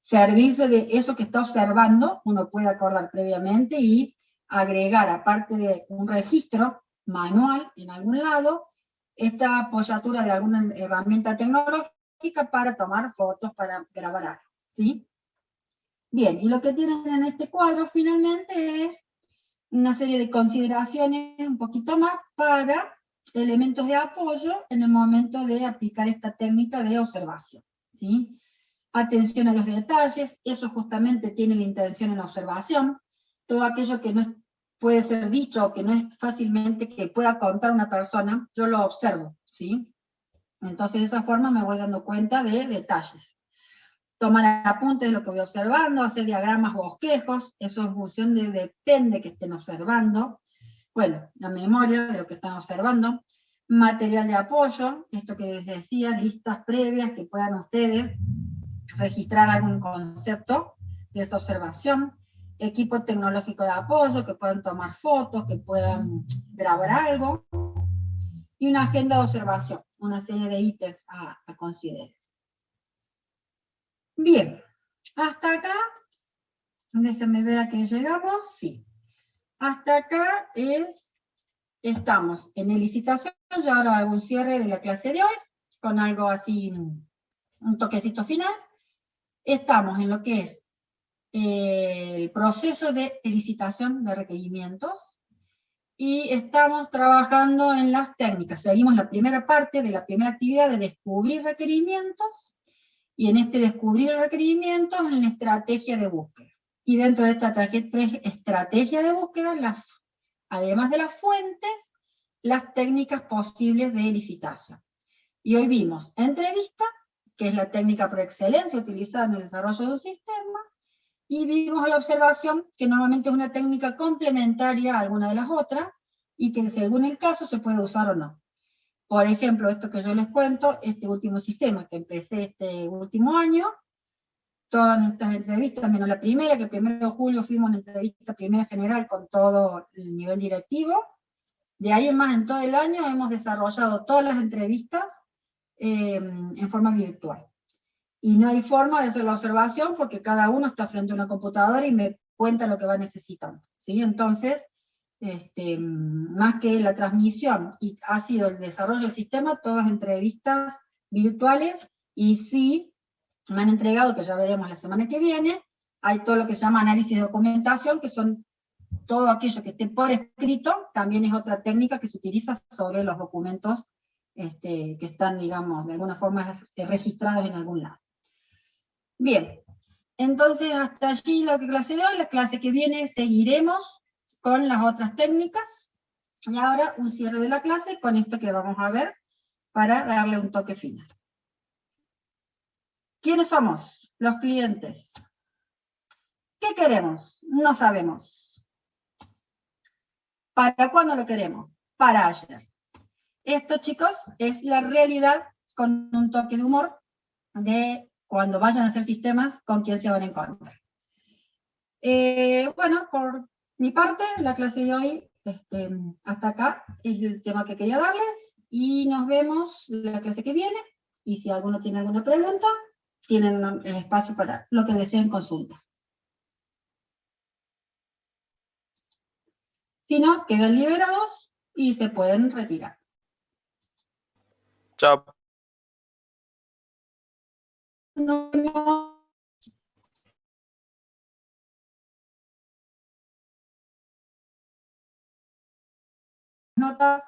servirse de eso que está observando, uno puede acordar previamente y agregar, aparte de un registro manual en algún lado, esta apoyatura de alguna herramienta tecnológica para tomar fotos, para grabar algo, ¿sí? Bien, y lo que tienen en este cuadro finalmente es una serie de consideraciones un poquito más para elementos de apoyo en el momento de aplicar esta técnica de observación, ¿sí? Atención a los detalles, eso justamente tiene la intención en la observación, todo aquello que no puede ser dicho o que no es fácilmente que pueda contar una persona, yo lo observo, ¿sí? Entonces de esa forma me voy dando cuenta de detalles. Tomar apuntes de lo que voy observando, hacer diagramas o bosquejos, eso en función de, depende que estén observando. Bueno, la memoria de lo que están observando. Material de apoyo, esto que les decía, listas previas que puedan ustedes registrar algún concepto de esa observación, equipo tecnológico de apoyo, que puedan tomar fotos, que puedan grabar algo, y una agenda de observación, una serie de ítems a considerar. Bien, hasta acá, déjenme ver a qué llegamos, sí. Hasta acá estamos en licitación, ya ahora hago un cierre de la clase de hoy, con algo así, un toquecito final. Estamos en lo que es el proceso de licitación de requerimientos y estamos trabajando en las técnicas. Seguimos la primera parte de la primera actividad de descubrir requerimientos y en este descubrir requerimientos en la estrategia de búsqueda. Y dentro de esta estrategia de búsqueda, además de las fuentes, las técnicas posibles de licitación. Y hoy vimos entrevista, que es la técnica por excelencia utilizada en el desarrollo de un sistema, y vimos la observación, que normalmente es una técnica complementaria a alguna de las otras, y que según el caso se puede usar o no. Por ejemplo, esto que yo les cuento, este último sistema que empecé este último año, todas nuestras entrevistas, menos la primera, que el 1 de julio fuimos a una entrevista primera general con todo el nivel directivo. De ahí en más, en todo el año, hemos desarrollado todas las entrevistas en forma virtual. Y no hay forma de hacer la observación porque cada uno está frente a una computadora y me cuenta lo que va necesitando, ¿sí? Entonces, más que la transmisión, y ha sido el desarrollo del sistema, todas entrevistas virtuales, y sí, me han entregado, que ya veremos la semana que viene, hay todo lo que se llama análisis de documentación, que son todo aquello que esté por escrito, también es otra técnica que se utiliza sobre los documentos que están, digamos, de alguna forma registrados en algún lado. Bien, entonces hasta allí la clase de hoy. La clase que viene seguiremos con las otras técnicas, y ahora un cierre de la clase con esto que vamos a ver para darle un toque final. ¿Quiénes somos? Los clientes. ¿Qué queremos? No sabemos. ¿Para cuándo lo queremos? Para ayer. Esto, chicos, es la realidad con un toque de humor de cuando vayan a hacer sistemas con quién se van a encontrar. Bueno, por mi parte, la clase de hoy, hasta acá es el tema que quería darles, y nos vemos la clase que viene, y si alguno tiene alguna pregunta, tienen el espacio para lo que deseen consultar. Si no, quedan liberados y se pueden retirar. Chao. Nos vemos. Notas.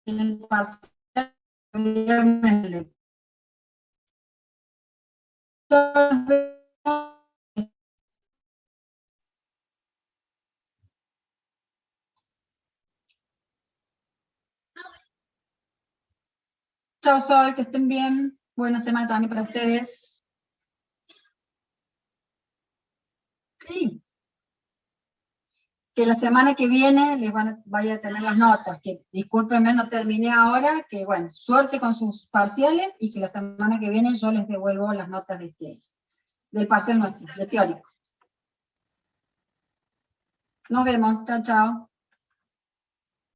el parcial viernes de Chao, Sol, que estén bien. Buena semana también para ustedes. Sí, que la semana que viene les vaya a tener las notas, que discúlpenme, no terminé ahora, que bueno, suerte con sus parciales y que la semana que viene yo les devuelvo las notas del parcial nuestro, de teórico. Nos vemos, chao, chao.